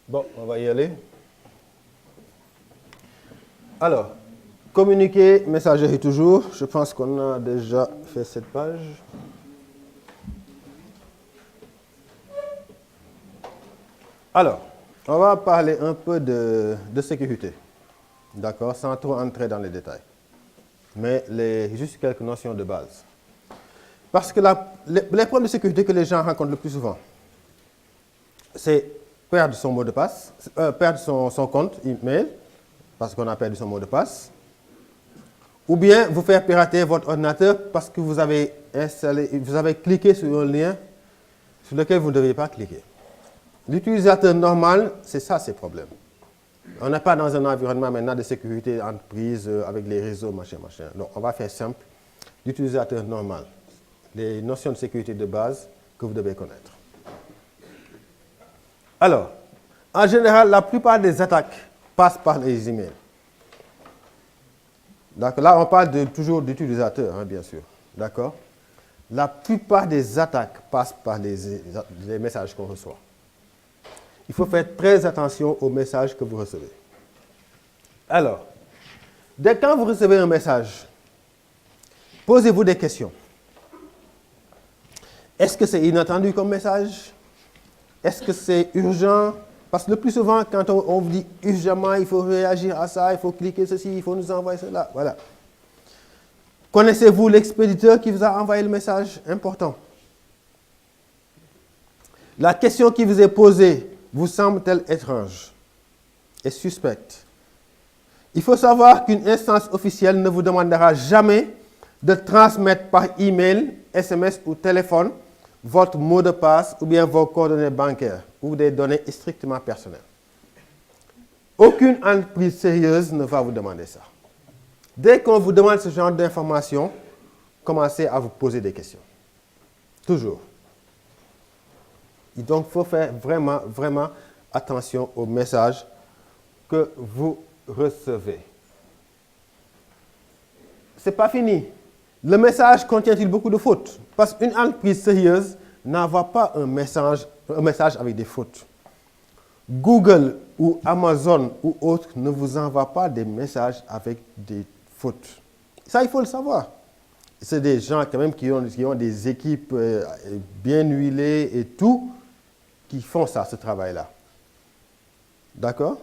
Bon, on va y aller. Alors, communiquer, messagerie toujours. Je pense qu'on a déjà fait cette page. Alors, on va parler un peu de sécurité. D'accord, sans trop entrer dans les détails. Mais juste quelques notions de base. Parce que les problèmes de sécurité que les gens rencontrent le plus souvent, c'est perdre son mot de passe, perdre son compte email, parce qu'on a perdu son mot de passe, ou bien vous faire pirater votre ordinateur parce que vous avez cliqué sur un lien sur lequel vous ne deviez pas cliquer. L'utilisateur normal, c'est ça ses problèmes. On n'est pas dans un environnement maintenant de sécurité entreprise avec les réseaux, machin. Donc on va faire simple. L'utilisateur normal, les notions de sécurité de base que vous devez connaître. Alors, en général, la plupart des attaques passent par les emails. D'accord. Là, on parle toujours d'utilisateurs, hein, bien sûr. D'accord. La plupart des attaques passent par les messages qu'on reçoit. Il faut faire très attention aux messages que vous recevez. Alors, dès quand vous recevez un message, posez-vous des questions. Est-ce que c'est inattendu comme message? Est-ce que c'est urgent? Parce que le plus souvent, quand on vous dit urgemment, il faut réagir à ça, il faut cliquer ceci, il faut nous envoyer cela. Voilà. Connaissez-vous l'expéditeur qui vous a envoyé le message? Important. La question qui vous est posée vous semble-t-elle étrange et suspecte? Il faut savoir qu'une instance officielle ne vous demandera jamais de transmettre par email, SMS ou téléphone votre mot de passe ou bien vos coordonnées bancaires ou des données strictement personnelles. Aucune entreprise sérieuse ne va vous demander ça. Dès qu'on vous demande ce genre d'informations, commencez à vous poser des questions. Toujours. Et donc, il faut faire vraiment, vraiment attention aux messages que vous recevez. Ce n'est pas fini. Le message contient-il beaucoup de fautes? Parce qu'une entreprise sérieuse n'envoie pas un message avec des fautes. Google ou Amazon ou autres ne vous envoient pas des messages avec des fautes. Ça, il faut le savoir. C'est des gens quand même qui ont des équipes bien huilées et tout, qui font ça, ce travail-là. D'accord?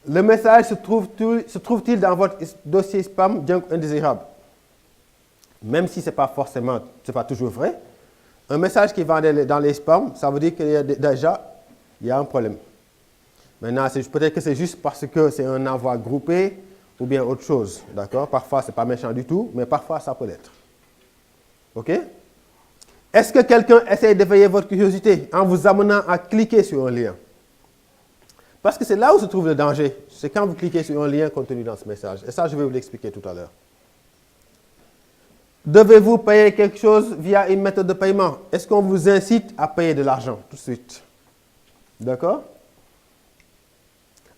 Le message se trouve-t-il dans votre dossier spam junk indésirable? Même si ce n'est pas toujours vrai, un message qui va dans les spams, ça veut dire qu'il y a déjà un problème. Maintenant, peut-être que c'est juste parce que c'est un envoi groupé ou bien autre chose. D'accord? Parfois, ce n'est pas méchant du tout, mais parfois, ça peut l'être. OK? Est-ce que quelqu'un essaie d'éveiller votre curiosité en vous amenant à cliquer sur un lien? Parce que c'est là où se trouve le danger. C'est quand vous cliquez sur un lien contenu dans ce message. Et ça, je vais vous l'expliquer tout à l'heure. Devez-vous payer quelque chose via une méthode de paiement? Est-ce qu'on vous incite à payer de l'argent tout de suite? D'accord?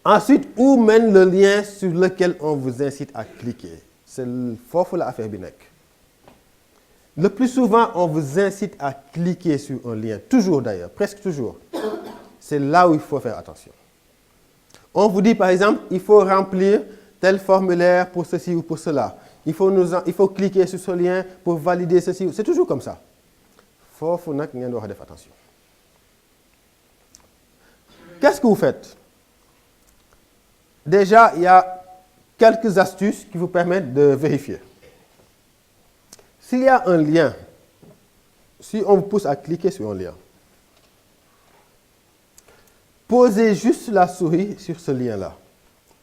Ensuite, où mène le lien sur lequel on vous incite à cliquer? C'est le forfait l'affaire Binek. Le plus souvent, on vous incite à cliquer sur un lien. Toujours d'ailleurs, presque toujours. C'est là où il faut faire attention. On vous dit par exemple, il faut remplir tel formulaire pour ceci ou pour cela. Il faut cliquer sur ce lien pour valider ceci. C'est toujours comme ça. Il faut faire attention. Qu'est-ce que vous faites? Déjà, il y a quelques astuces qui vous permettent de vérifier. S'il y a un lien, si on vous pousse à cliquer sur un lien, posez juste la souris sur ce lien-là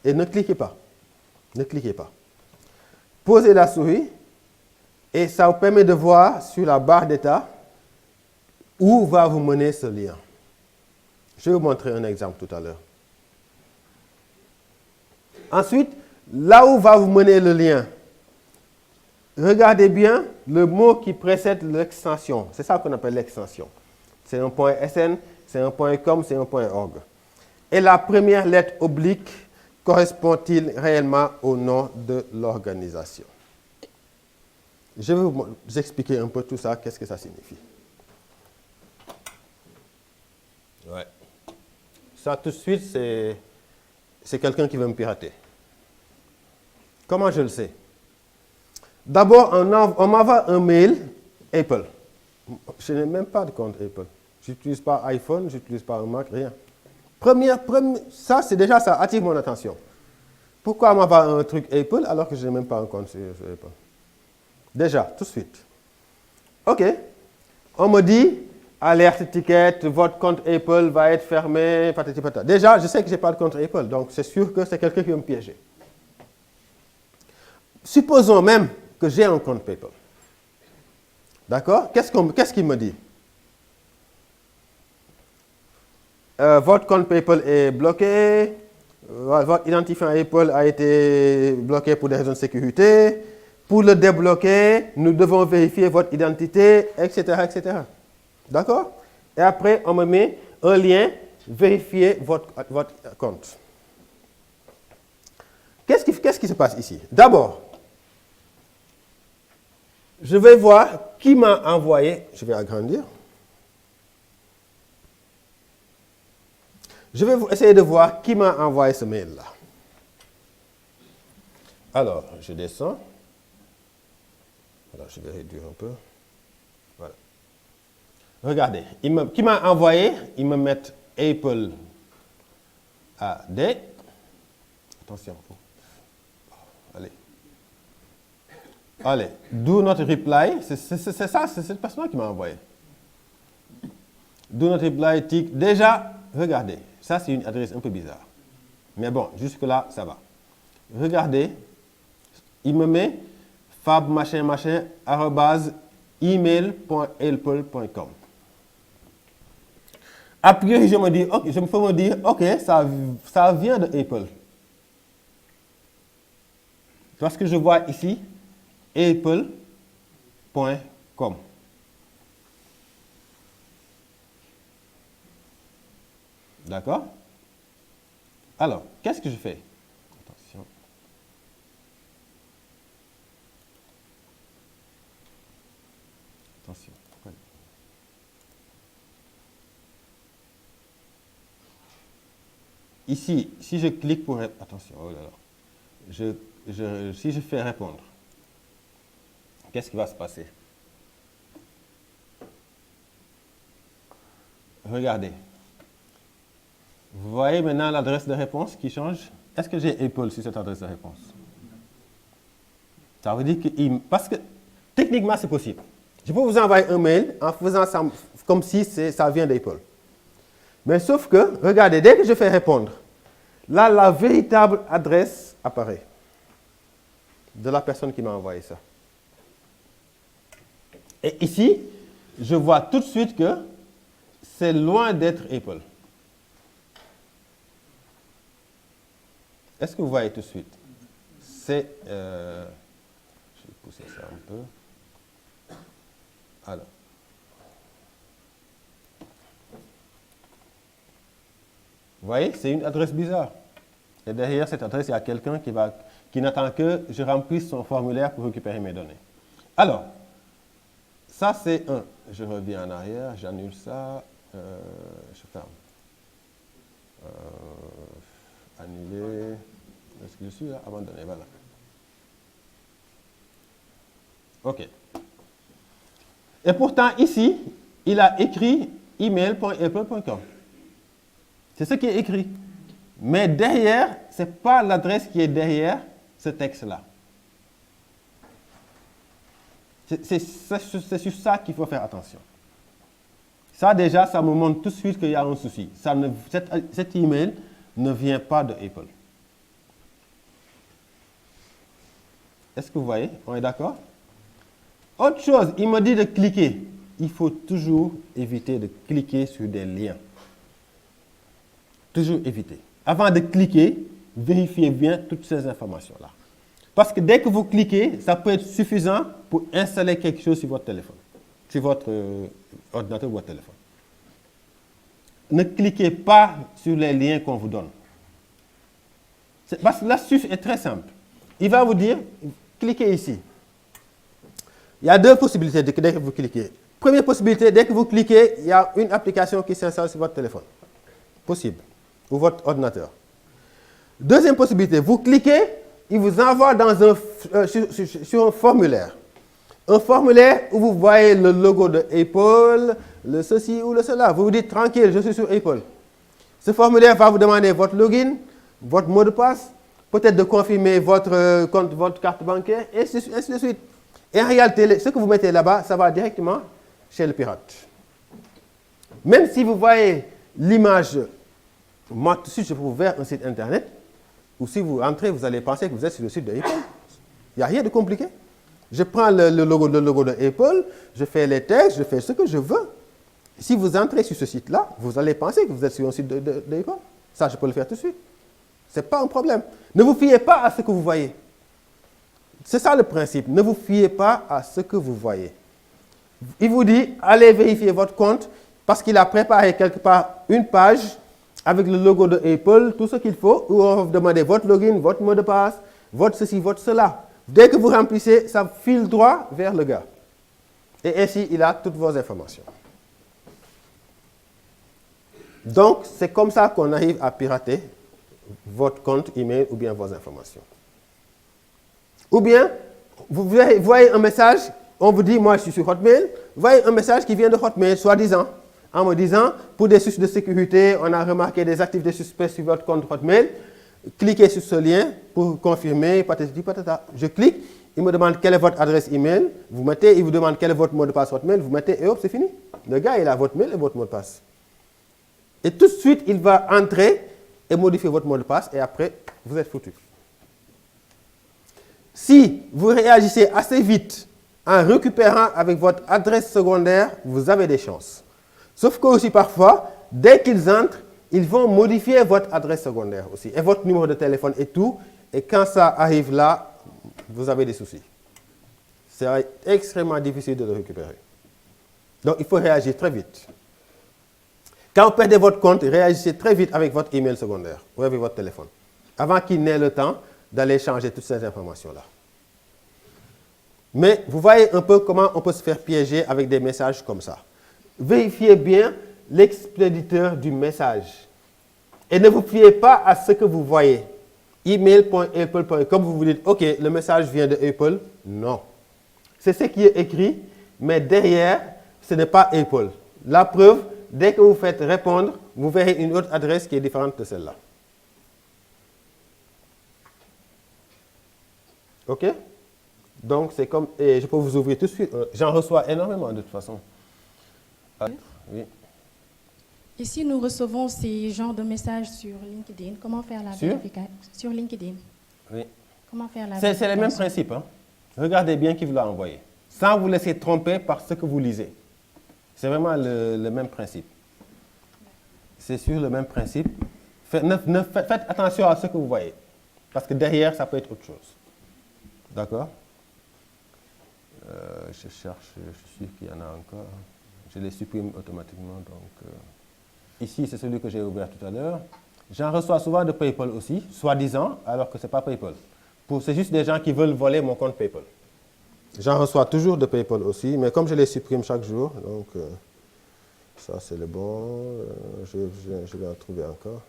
et ne cliquez pas. Ne cliquez pas. Posez la souris et ça vous permet de voir sur la barre d'état où va vous mener ce lien. Je vais vous montrer un exemple tout à l'heure. Ensuite, là où va vous mener le lien, regardez bien le mot qui précède l'extension. C'est ça qu'on appelle l'extension. C'est un .sn, c'est un .com, c'est un .org. Et la première lettre oblique correspond-il réellement au nom de l'organisation? Je vais vous expliquer un peu tout ça, qu'est-ce que ça signifie. Ouais. Ça, tout de suite, c'est quelqu'un qui veut me pirater. Comment je le sais? D'abord, on m'envoie un mail Apple. Je n'ai même pas de compte Apple. Je n'utilise pas iPhone, je n'utilise pas un Mac, rien. Ça, c'est déjà, ça attire mon attention. Pourquoi on m'envoie un truc Apple alors que je n'ai même pas un compte sur Apple? Déjà, tout de suite. OK. On me dit, alerte étiquette, votre compte Apple va être fermé, patati patata. Déjà, je sais que je n'ai pas de compte Apple, donc c'est sûr que c'est quelqu'un qui va me piéger. Supposons même que j'ai un compte PayPal. D'accord? Qu'est-ce qu'il me dit? Votre compte PayPal est bloqué, votre identifiant Apple a été bloqué pour des raisons de sécurité. Pour le débloquer, nous devons vérifier votre identité, etc., etc. D'accord? Et après, on me met un lien, vérifier votre compte. Qu'est-ce qui se passe ici? D'abord, je vais voir qui m'a envoyé, je vais agrandir. Je vais essayer de voir qui m'a envoyé ce mail-là. Alors, je descends. Alors, je vais réduire un peu. Voilà. Regardez, qui m'a envoyé, ils me mettent Apple AD. Attention. Allez. Allez, do not reply. C'est ça, c'est cette personne qui m'a envoyé. Do not reply, tick. Déjà, regardez, ça c'est une adresse un peu bizarre. Mais bon, jusque-là, ça va. Regardez, il me met fab machin machin @email.apple.com. A priori, je me dis, ok, ça vient de Apple. Parce que je vois ici, apple.com. D'accord? Alors, qu'est-ce que je fais? Attention. Attention. Ici, si je clique pour... Attention, oh là là. Si je fais répondre, qu'est-ce qui va se passer? Regardez. Vous voyez maintenant l'adresse de réponse qui change? Est-ce que j'ai Apple sur cette adresse de réponse? Ça veut dire que... Parce que techniquement, c'est possible. Je peux vous envoyer un mail en faisant ça comme si ça vient d'Apple. Mais sauf que, regardez, dès que je fais répondre, là, la véritable adresse apparaît de la personne qui m'a envoyé ça. Et ici, je vois tout de suite que c'est loin d'être Apple. Est-ce que vous voyez tout de suite? C'est... je vais pousser ça un peu. Alors. Vous voyez, c'est une adresse bizarre. Et derrière cette adresse, il y a quelqu'un qui n'attend que je remplisse son formulaire pour récupérer mes données. Alors, ça c'est un. Je reviens en arrière, j'annule ça, je ferme. Annuler. Est-ce que je suis là? Abandonner, voilà. OK. Et pourtant, ici, il a écrit email.apple.com. C'est ce qui est écrit. Mais derrière, ce n'est pas l'adresse qui est derrière ce texte-là. C'est sur ça qu'il faut faire attention. Ça, déjà, ça me montre tout de suite qu'il y a un souci. Cet email ne vient pas de Apple. Est-ce que vous voyez? On est d'accord? Autre chose, il me dit de cliquer. Il faut toujours éviter de cliquer sur des liens. Toujours éviter. Avant de cliquer, vérifiez bien toutes ces informations-là. Parce que dès que vous cliquez, ça peut être suffisant pour installer quelque chose sur votre téléphone, sur votre ordinateur ou votre téléphone. Ne cliquez pas sur les liens qu'on vous donne. Parce que l'astuce est très simple. Il va vous dire, cliquez ici. Il y a deux possibilités dès que vous cliquez. Première possibilité, dès que vous cliquez, il y a une application qui s'installe sur votre téléphone. Possible. ou votre ordinateur. Deuxième possibilité, vous cliquez, il vous envoie sur un formulaire. Un formulaire où vous voyez le logo de Apple, le ceci ou le cela. Vous vous dites, tranquille, je suis sur Apple. Ce formulaire va vous demander votre login, votre mot de passe, peut-être de confirmer votre compte, votre carte bancaire, et ainsi de suite. Et en réalité, ce que vous mettez là-bas, ça va directement chez le pirate. Même si vous voyez l'image, moi tout de suite je peux vous faire un site internet, ou si vous entrez, vous allez penser que vous êtes sur le site de Apple. Il n'y a rien de compliqué. Je prends le logo de Apple, je fais les textes, je fais ce que je veux. Si vous entrez sur ce site-là, vous allez penser que vous êtes sur un site d'Apple. Ça, je peux le faire tout de suite. Ce n'est pas un problème. Ne vous fiez pas à ce que vous voyez. C'est ça le principe. Ne vous fiez pas à ce que vous voyez. Il vous dit, allez vérifier votre compte parce qu'il a préparé quelque part une page avec le logo de Apple, tout ce qu'il faut, où on va vous demander votre login, votre mot de passe, votre ceci, votre cela. Dès que vous remplissez, ça file droit vers le gars. Et ainsi, il a toutes vos informations. Donc, c'est comme ça qu'on arrive à pirater votre compte email ou bien vos informations. Ou bien, vous voyez un message, on vous dit, moi je suis sur Hotmail, vous voyez un message qui vient de Hotmail, soi-disant, en me disant, pour des soucis de sécurité, on a remarqué des activités suspectes sur votre compte Hotmail, cliquez sur ce lien pour confirmer, patati patata. Je clique, il me demande quelle est votre adresse email, vous mettez, il vous demande quel est votre mot de passe Hotmail, vous mettez et hop, c'est fini. Le gars, il a votre mail et votre mot de passe. Et tout de suite, il va entrer et modifier votre mot de passe et après, vous êtes foutu. Si vous réagissez assez vite en récupérant avec votre adresse secondaire, vous avez des chances. Sauf que aussi parfois, dès qu'ils entrent, ils vont modifier votre adresse secondaire aussi, et votre numéro de téléphone et tout. Et quand ça arrive là, vous avez des soucis. C'est extrêmement difficile de le récupérer. Donc, il faut réagir très vite. Quand vous perdez votre compte, réagissez très vite avec votre email secondaire ou avec votre téléphone, avant qu'il n'ait le temps d'aller changer toutes ces informations-là. Mais vous voyez un peu comment on peut se faire piéger avec des messages comme ça. Vérifiez bien l'expéditeur du message. Et ne vous fiez pas à ce que vous voyez. Email.apple.com, vous vous dites, OK, le message vient de Apple. Non. C'est ce qui est écrit, mais derrière, ce n'est pas Apple. La preuve, dès que vous faites répondre, vous verrez une autre adresse qui est différente de celle-là. OK? Donc, c'est comme, et je peux vous ouvrir tout de suite. J'en reçois énormément de toute façon. Oui. Et si nous recevons ces genres de messages sur LinkedIn, comment faire la vérification? Sur LinkedIn. Oui. Comment faire la vérification? C'est le même principe. Hein? Regardez bien qui vous l'a envoyé. Sans vous laisser tromper par ce que vous lisez. C'est vraiment le même principe. C'est sur le même principe. Faites attention à ce que vous voyez. Parce que derrière, ça peut être autre chose. D'accord? Je cherche, je suis sûr qu'il y en a encore. Je les supprime automatiquement. Donc, ici, c'est celui que j'ai ouvert tout à l'heure. J'en reçois souvent de PayPal aussi, soi-disant, alors que ce n'est pas PayPal. C'est juste des gens qui veulent voler mon compte PayPal. J'en reçois toujours de PayPal aussi, mais comme je les supprime chaque jour, donc ça c'est le bon. Je vais en trouver encore.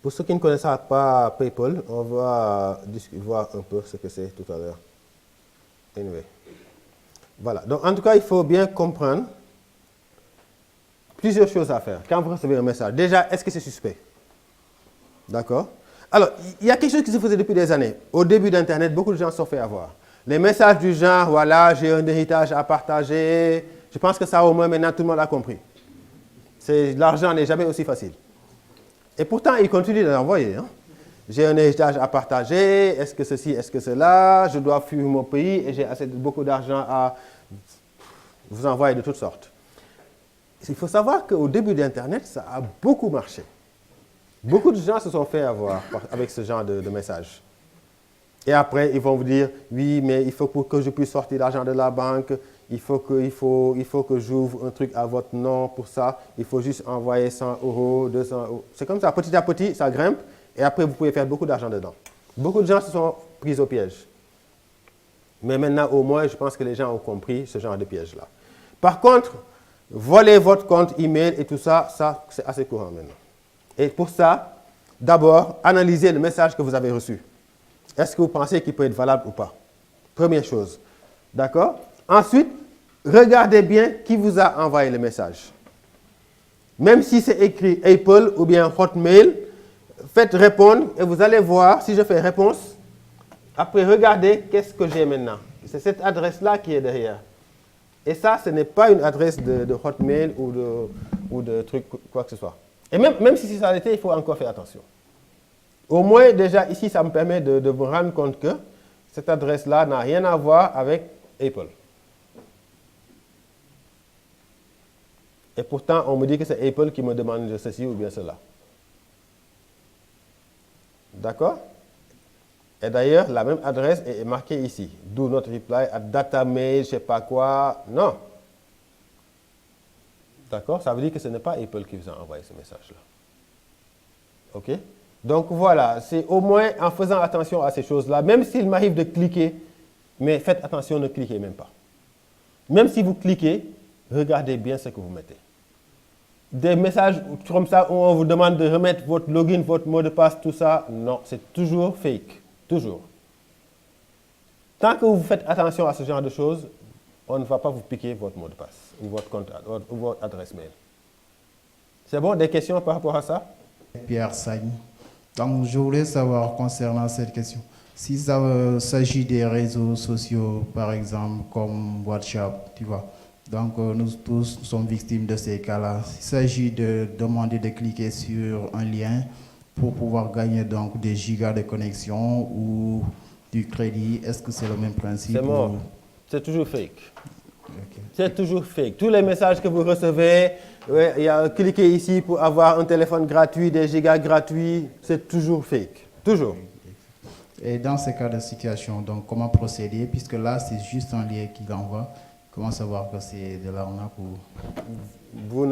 Pour ceux qui ne connaissent pas PayPal, on va voir un peu ce que c'est tout à l'heure. Anyway. Voilà. Donc, en tout cas, il faut bien comprendre plusieurs choses à faire quand vous recevez un message. Déjà, est-ce que c'est suspect? D'accord? Alors, il y a quelque chose qui se faisait depuis des années. Au début d'Internet, beaucoup de gens se sont fait avoir. Les messages du genre, voilà, j'ai un héritage à partager. Je pense que ça, au moins, maintenant, tout le monde a compris. L'argent n'est jamais aussi facile. Et pourtant, ils continuent de l'envoyer. Hein? J'ai un héritage à partager, est-ce que ceci, est-ce que cela, je dois fuir mon pays et j'ai beaucoup d'argent à vous envoyer de toutes sortes. Il faut savoir qu'au début d'Internet, ça a beaucoup marché. Beaucoup de gens se sont fait avoir avec ce genre de messages. Et après, ils vont vous dire, oui, mais il faut que je puisse sortir l'argent de la banque, il faut que j'ouvre un truc à votre nom pour ça, il faut juste envoyer 100 €, 200 €. C'est comme ça, petit à petit, ça grimpe, et après, vous pouvez faire beaucoup d'argent dedans. Beaucoup de gens se sont pris au piège. Mais maintenant, au moins, je pense que les gens ont compris ce genre de piège-là. Par contre, voler votre compte email et tout ça, c'est assez courant maintenant. Et pour ça, d'abord, analysez le message que vous avez reçu. Est-ce que vous pensez qu'il peut être valable ou pas? Première chose. D'accord? Ensuite, regardez bien qui vous a envoyé le message. Même si c'est écrit Apple ou bien Hotmail, faites répondre et vous allez voir si je fais réponse. Après, regardez qu'est-ce que j'ai maintenant. C'est cette adresse-là qui est derrière. Et ça, ce n'est pas une adresse de Hotmail ou de truc, quoi que ce soit. Et même si ça l'était, il faut encore faire attention. Au moins, déjà, ici, ça me permet de vous rendre compte que cette adresse-là n'a rien à voir avec Apple. Et pourtant, on me dit que c'est Apple qui me demande de ceci ou bien cela. D'accord? Et d'ailleurs, la même adresse est marquée ici. Do not reply at datamail, je ne sais pas quoi. Non. D'accord? Ça veut dire que ce n'est pas Apple qui vous a envoyé ce message-là. OK? Donc voilà, c'est au moins en faisant attention à ces choses-là, même s'il m'arrive de cliquer, mais faites attention, ne cliquez même pas. Même si vous cliquez, regardez bien ce que vous mettez. Des messages comme ça où on vous demande de remettre votre login, votre mot de passe, tout ça, non, c'est toujours fake. Toujours. Tant que vous faites attention à ce genre de choses, on ne va pas vous piquer votre mot de passe ou votre compte ou votre adresse mail. C'est bon? Des questions par rapport à ça? Pierre Sagne. Donc, je voulais savoir concernant cette question. Si ça s'agit des réseaux sociaux, par exemple, comme WhatsApp, tu vois. Donc, nous tous sommes victimes de ces cas-là. Il s'agit de demander de cliquer sur un lien pour pouvoir gagner donc des gigas de connexion ou du crédit. Est-ce que c'est le même principe? C'est mort. C'est toujours fake. Okay. C'est toujours fake. Tous les messages que vous recevez, cliquez ici pour avoir un téléphone gratuit, des gigas gratuits, c'est toujours fake. Toujours. Et dans ces cas de situation, donc comment procéder? Puisque là, c'est juste un lien qui l'envoie. Comment savoir que c'est de l'arnaque ou...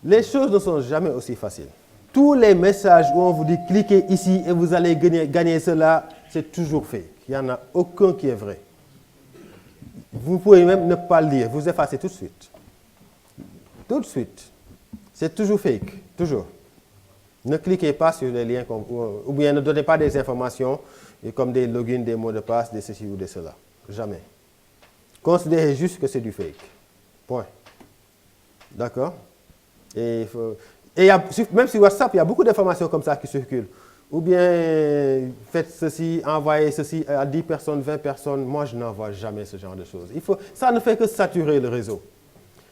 Les choses ne sont jamais aussi faciles. Tous les messages où on vous dit cliquez ici et vous allez gagner cela, c'est toujours fake. Il n'y en a aucun qui est vrai. Vous pouvez même ne pas le lire, vous effacez tout de suite. Tout de suite. C'est toujours fake, toujours. Ne cliquez pas sur les liens ou bien ne donnez pas des informations comme des logins, des mots de passe, des ceci ou de cela. Jamais. Considérez juste que c'est du fake. Point. D'accord? Et même sur WhatsApp, il y a beaucoup d'informations comme ça qui circulent. Ou bien, faites ceci, envoyez ceci à 10 personnes, 20 personnes. Moi, je n'envoie jamais ce genre de choses. Ça ne fait que saturer le réseau.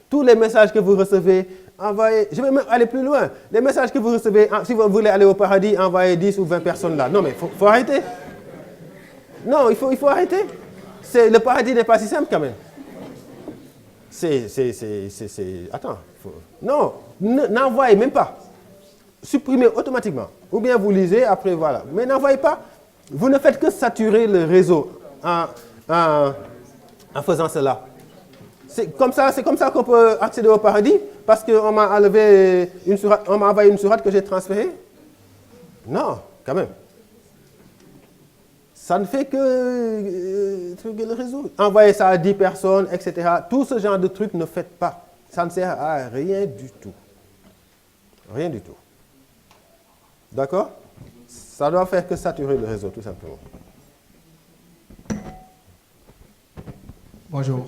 Tous les messages que vous recevez, envoyez. Je vais même aller plus loin. Les messages que vous recevez, si vous voulez aller au paradis, envoyez 10 ou 20 personnes là. Non, mais il faut arrêter. Non, il faut arrêter. Le paradis n'est pas si simple quand même. Attends. Non, n'envoyez même pas. Supprimez automatiquement. Ou bien vous lisez, après voilà. Mais n'envoyez pas. Vous ne faites que saturer le réseau en faisant cela. C'est comme ça qu'on peut accéder au paradis parce qu'on m'a enlevé on m'a envoyé une sourate que j'ai transférée. Non, quand même. Ça ne fait que le réseau. Envoyez ça à 10 personnes, etc. Tout ce genre de trucs ne faites pas. Ça ne sert à rien du tout. Rien du tout. D'accord? Ça doit faire que saturer le réseau, tout simplement. Bonjour.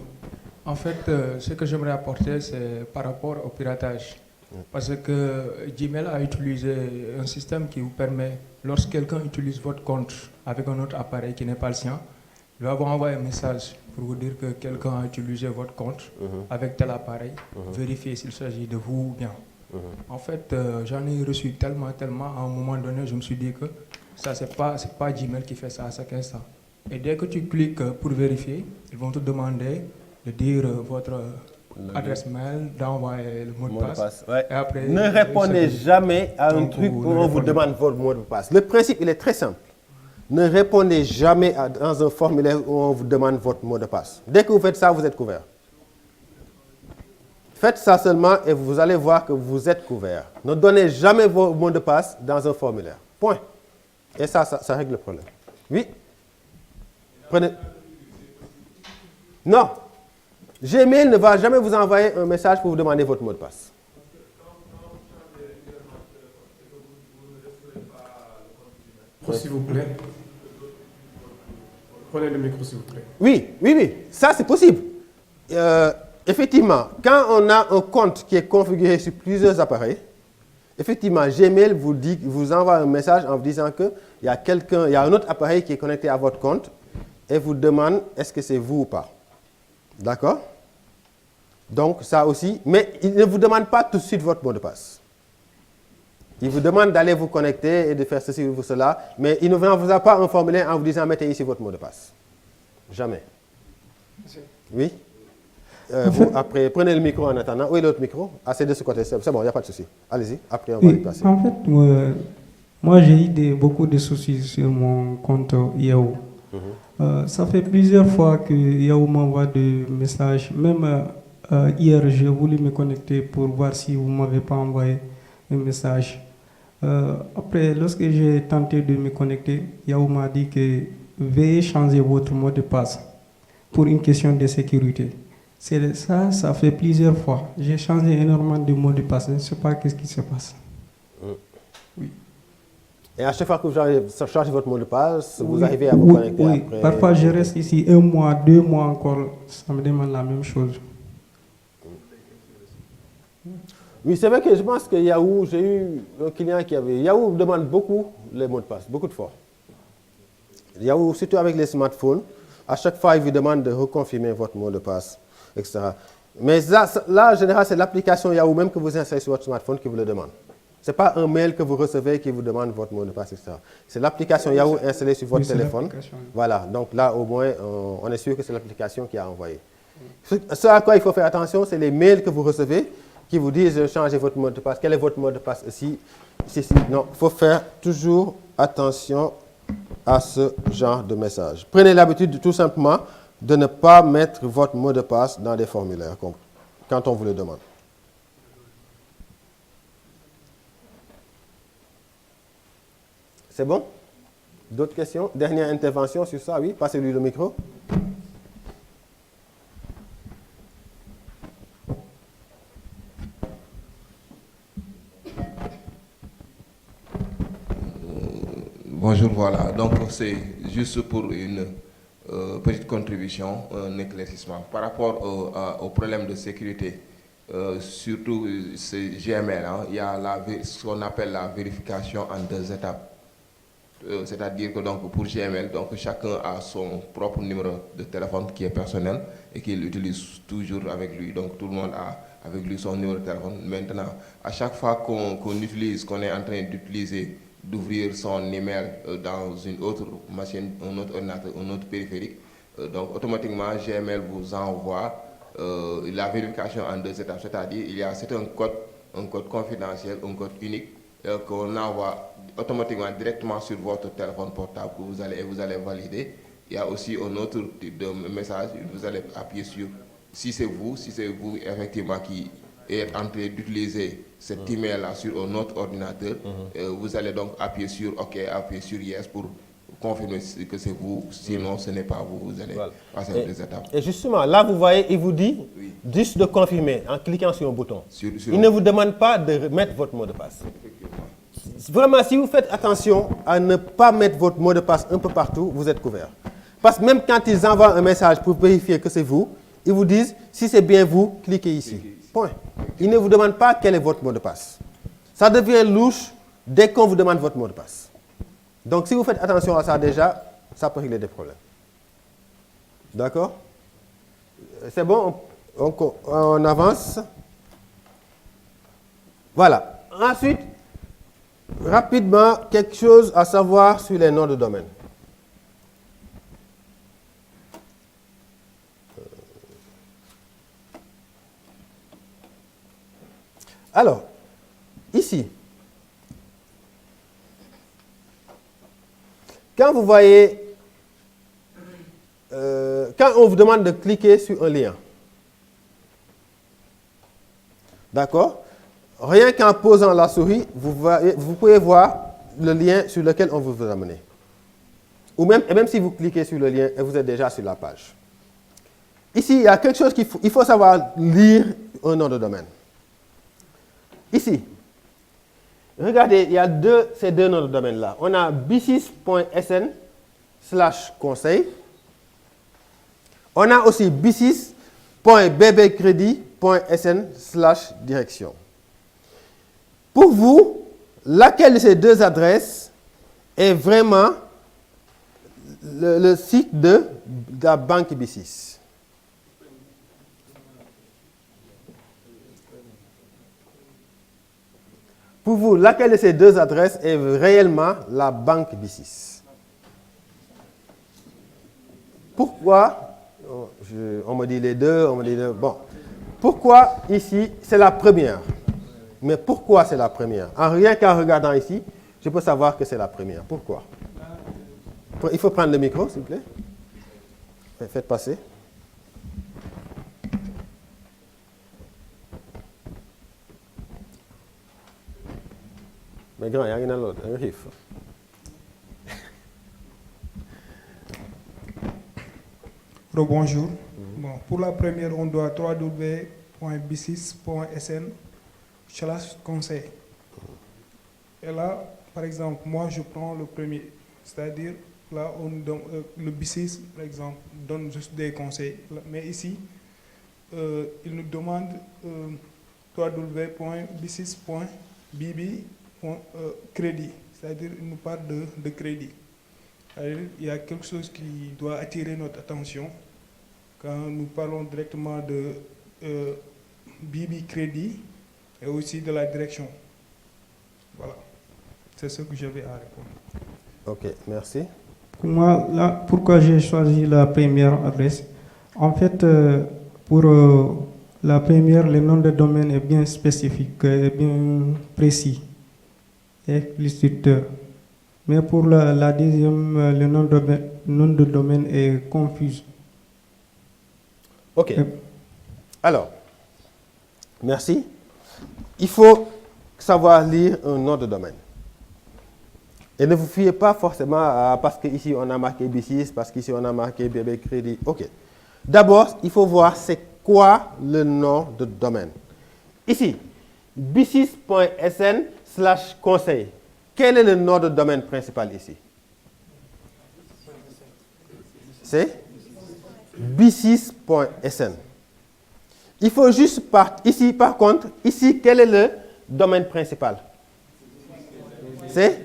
En fait, ce que j'aimerais apporter, c'est par rapport au piratage. Parce que Gmail a utilisé un système qui vous permet, lorsque quelqu'un utilise votre compte avec un autre appareil qui n'est pas le sien, il va vous envoyer un message pour vous dire que quelqu'un a utilisé votre compte avec tel appareil, vérifier s'il s'agit de vous ou bien. En fait, j'en ai reçu tellement, à un moment donné, je me suis dit que ça, c'est pas Gmail qui fait ça à chaque instant. Et dès que tu cliques pour vérifier, ils vont te demander de dire votre adresse mail, d'envoyer le mot de passe. Ouais. Et après, ne répondez jamais à un truc où on vous demande votre mot de passe. Le principe, il est très simple. Ne répondez jamais dans un formulaire où on vous demande votre mot de passe. Dès que vous faites ça, vous êtes couvert. Faites ça seulement et vous allez voir que vous êtes couvert. Ne donnez jamais vos mots de passe dans un formulaire. Point. Et ça règle le problème. Oui? Prenez. Non. Gmail ne va jamais vous envoyer un message pour vous demander votre mot de passe. S'il vous plaît. Prenez le micro, s'il vous plaît. Oui, ça c'est possible. Effectivement, quand on a un compte qui est configuré sur plusieurs appareils, effectivement, Gmail vous envoie un message en vous disant qu'il y a un autre appareil qui est connecté à votre compte et vous demande est-ce que c'est vous ou pas. D'accord? Donc ça aussi, mais il ne vous demande pas tout de suite votre mot de passe. Il vous demande d'aller vous connecter et de faire ceci ou cela, mais il ne vous envoie pas un formulaire en vous disant mettez ici votre mot de passe. Jamais. Oui? Vous, après, prenez le micro en attendant. Où est l'autre micro? Ah, c'est de ce côté. C'est bon, il n'y a pas de souci. Allez-y, après on va y passer. En fait, moi j'ai eu beaucoup de soucis sur mon compte Yahoo. Ça fait plusieurs fois que Yahoo m'envoie des messages. Même hier, j'ai voulu me connecter pour voir si vous ne m'avez pas envoyé un message. Après, lorsque j'ai tenté de me connecter, Yahoo m'a dit que veuillez changer votre mot de passe pour une question de sécurité. C'est ça fait plusieurs fois. J'ai changé énormément de mots de passe. Je ne sais pas qu'est-ce qui se passe. Oui. Et à chaque fois que vous changez votre mot de passe, vous arrivez à vous connecter après? Parfois, je reste ici 1 mois, 2 mois encore. Ça me demande la même chose. Oui, c'est vrai que je pense que Yahoo, j'ai eu un client qui avait... Yahoo demande beaucoup les mots de passe, beaucoup de fois. Yahoo, surtout avec les smartphones, à chaque fois, il vous demande de reconfirmer votre mot de passe, etc. Mais là en général, c'est l'application Yahoo même que vous installez sur votre smartphone qui vous le demande. Ce n'est pas un mail que vous recevez qui vous demande votre mot de passe, etc. C'est l'application Yahoo installée sur votre téléphone. Voilà, donc là, au moins, on est sûr que c'est l'application qui a envoyé. Ce à quoi il faut faire attention, c'est les mails que vous recevez qui vous disent changez votre mot de passe. Quel est votre mot de passe ici? Non, il faut faire toujours attention à ce genre de message. Prenez l'habitude tout simplement de ne pas mettre votre mot de passe dans des formulaires quand on vous le demande. C'est bon? D'autres questions? Dernière intervention sur ça, oui? Passez-lui le micro. Bonjour, voilà. Donc, c'est juste pour une petite contribution, un éclaircissement. Par rapport au problème de sécurité, surtout c'est Gmail, il y a ce qu'on appelle la vérification en 2 étapes. C'est-à-dire que donc, pour Gmail, donc, chacun a son propre numéro de téléphone qui est personnel et qu'il utilise toujours avec lui. Donc tout le monde a avec lui son numéro de téléphone. Maintenant, à chaque fois qu'on est en train d'utiliser, d'ouvrir son email dans une autre machine, un autre ordinateur, un autre périphérique, donc automatiquement Gmail vous envoie la vérification en 2 étapes. C'est-à-dire c'est un code confidentiel, un code unique qu'on envoie automatiquement directement sur votre téléphone portable que vous allez valider. Il y a aussi un autre type de message, vous allez appuyer sur, si c'est vous effectivement qui êtes en train d'utiliser cet email-là sur un autre ordinateur, vous allez donc appuyer sur OK, appuyer sur Yes pour confirmer que c'est vous, sinon ce n'est pas vous, vous allez passer aux 2 étapes. Et justement, là vous voyez, il vous dit juste de confirmer en cliquant sur un bouton. Il ne vous demande pas de mettre votre mot de passe. Vraiment, si vous faites attention à ne pas mettre votre mot de passe un peu partout, vous êtes couvert. Parce que même quand ils envoient un message pour vérifier que c'est vous, ils vous disent, si c'est bien vous, cliquez ici. Point. Ils ne vous demandent pas quel est votre mot de passe. Ça devient louche dès qu'on vous demande votre mot de passe. Donc si vous faites attention à ça déjà, ça peut régler des problèmes. D'accord? C'est bon? On avance. Voilà. Ensuite, rapidement, quelque chose à savoir sur les noms de domaine. Alors, ici, quand vous voyez, quand on vous demande de cliquer sur un lien, d'accord? Rien qu'en posant la souris, vous pouvez voir le lien sur lequel on veut vous amener. Ou même si vous cliquez sur le lien, vous êtes déjà sur la page. Ici, il y a quelque chose il faut savoir lire un nom de domaine. Ici, regardez, il y a ces deux noms de domaine là. On a b6.sn/conseil. On a aussi b6.bbcredit.sn/direction. Pour vous, laquelle de ces deux adresses est vraiment le site de la banque B6? Pour vous, laquelle de ces deux adresses est réellement la banque B6? Pourquoi? On me dit les deux, on me dit bon. Pourquoi ici, c'est la première? Mais pourquoi c'est la première? Rien qu'en regardant ici, je peux savoir que c'est la première. Pourquoi? Il faut prendre le micro, s'il vous plaît. Faites passer. Mais grand, il y a rien à l'autre, un riff. Bonjour. Bon, pour la première, on doit www.b6.sn/conseil. Et là, par exemple, moi je prends le premier, c'est-à-dire là, on donne, le B6, par exemple, donne juste des conseils. Mais ici, il nous demande www.b6.bb.crédit, c'est-à-dire il nous parle de crédit. Il y a quelque chose qui doit attirer notre attention quand nous parlons directement de BB Crédit et aussi de la direction. Voilà, c'est ce que j'avais à répondre. Ok, merci. Pour moi, là, pourquoi j'ai choisi la première adresse? En fait, pour la première, le nom de domaine est bien spécifique, est bien précis, explicite. Mais pour la deuxième, le nom de domaine est confus. Ok. Alors, merci. Il faut savoir lire un nom de domaine. Et ne vous fiez pas forcément à parce qu'ici on a marqué B6, parce qu'ici on a marqué BB Crédit. Ok. D'abord, il faut voir c'est quoi le nom de domaine. Ici, b6.sn/conseil. Quel est le nom de domaine principal ici? C'est b6.sn. Il faut juste ici, par contre, ici, quel est le domaine principal? C'est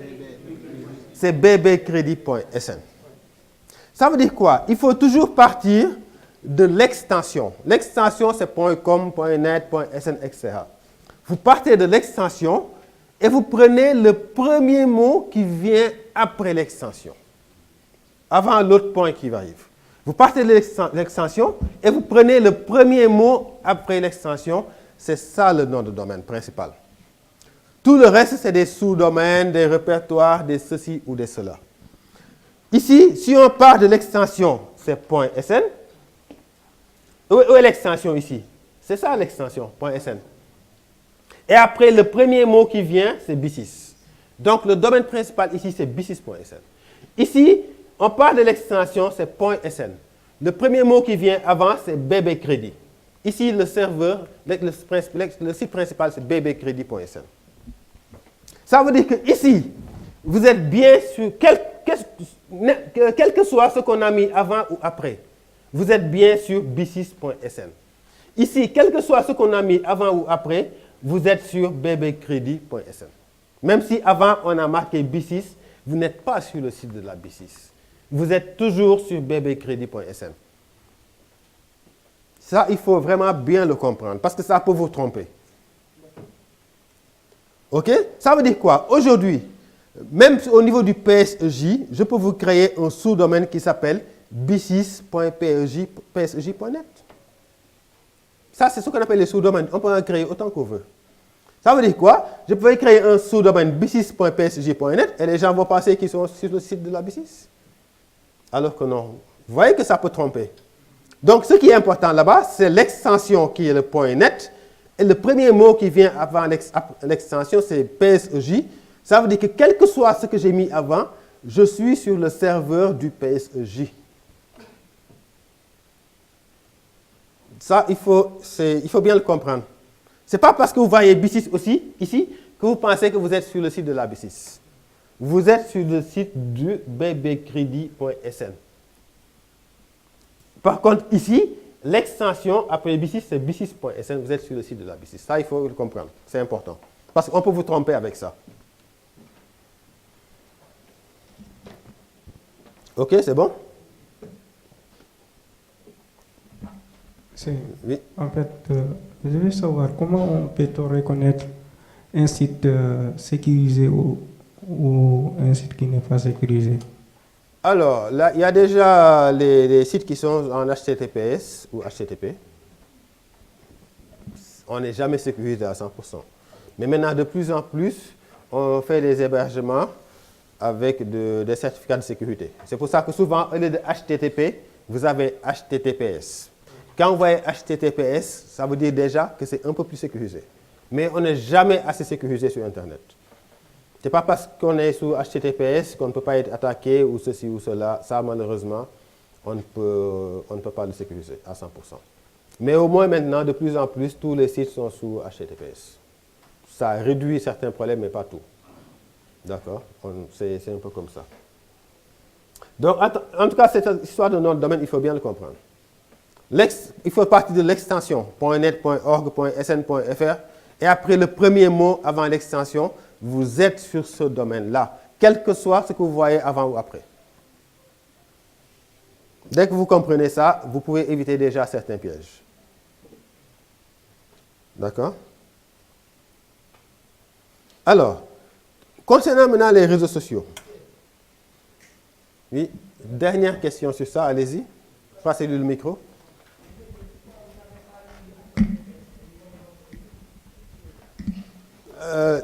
bbcredit.sn. Ça veut dire quoi? Il faut toujours partir de l'extension. L'extension, c'est .com, .net, .sn, etc. Vous partez de l'extension et vous prenez le premier mot qui vient après l'extension, avant l'autre point qui arrive. Vous partez de l'extension et vous prenez le premier mot après l'extension. C'est ça le nom de domaine principal. Tout le reste, c'est des sous-domaines, des répertoires, des ceci ou des cela. Ici, si on part de l'extension, c'est .sn. Où est l'extension ici? C'est ça l'extension, .sn. Et après, le premier mot qui vient, c'est B6. Donc, le domaine principal ici, c'est b6.sn. Ici, on part de l'extension, c'est .sn. Le premier mot qui vient avant, c'est bbcredit. Ici, le serveur, le site principal, c'est bbcredit.sn. Ça veut dire que ici, vous êtes bien sur, quel que soit ce qu'on a mis avant ou après, vous êtes bien sur b6.sn. Ici, quel que soit ce qu'on a mis avant ou après, vous êtes sur bbcredit.sn. Même si avant on a marqué B6, vous n'êtes pas sur le site de la B6. Vous êtes toujours sur bbcredit.sn. Ça, il faut vraiment bien le comprendre parce que ça peut vous tromper. OK? Ça veut dire quoi? Aujourd'hui, même au niveau du PSEJ, je peux vous créer un sous-domaine qui s'appelle b6.psej.net. Ça, c'est ce qu'on appelle les sous-domaines. On peut en créer autant qu'on veut. Ça veut dire quoi? Je peux créer un sous-domaine b6.psj.net et les gens vont penser qu'ils sont sur le site de la B6. Alors que non. Vous voyez que ça peut tromper. Donc, ce qui est important là-bas, c'est l'extension qui est le .net. Et le premier mot qui vient avant l'extension, c'est PSEJ. Ça veut dire que quel que soit ce que j'ai mis avant, je suis sur le serveur du PSEJ. Ça, il faut bien le comprendre. Ce n'est pas parce que vous voyez B6 aussi, ici, que vous pensez que vous êtes sur le site de la B6. Vous êtes sur le site du bbcredit.sn. Par contre, ici, l'extension après B6, c'est b6.sn. Vous êtes sur le site de la B6. Ça, il faut le comprendre. C'est important. Parce qu'on peut vous tromper avec ça. OK, c'est bon? Oui. En fait, je veux savoir comment on peut reconnaître un site sécurisé ou un site qui n'est pas sécurisé. Alors, là, il y a déjà les sites qui sont en HTTPS ou HTTP. On n'est jamais sécurisé à 100%. Mais maintenant, de plus en plus, on fait des hébergements avec des certificats de sécurité. C'est pour ça que souvent, au lieu de HTTP, vous avez HTTPS. Quand vous voyez HTTPS, ça veut dire déjà que c'est un peu plus sécurisé. Mais on n'est jamais assez sécurisé sur Internet. Ce n'est pas parce qu'on est sous HTTPS qu'on ne peut pas être attaqué ou ceci ou cela. Ça, malheureusement, on ne peut pas le sécuriser à 100%. Mais au moins maintenant, de plus en plus, tous les sites sont sous HTTPS. Ça réduit certains problèmes, mais pas tout. D'accord? C'est un peu comme ça. Donc, en tout cas, cette histoire de notre domaine, il faut bien le comprendre. Il faut partir de l'extension .net, .org, .sn, .fr. Et après le premier mot avant l'extension, vous êtes sur ce domaine-là, quel que soit ce que vous voyez avant ou après. Dès que vous comprenez ça, vous pouvez éviter déjà certains pièges. D'accord? Alors, concernant maintenant les réseaux sociaux. Oui, dernière question sur ça, allez-y. Passez-lui le micro.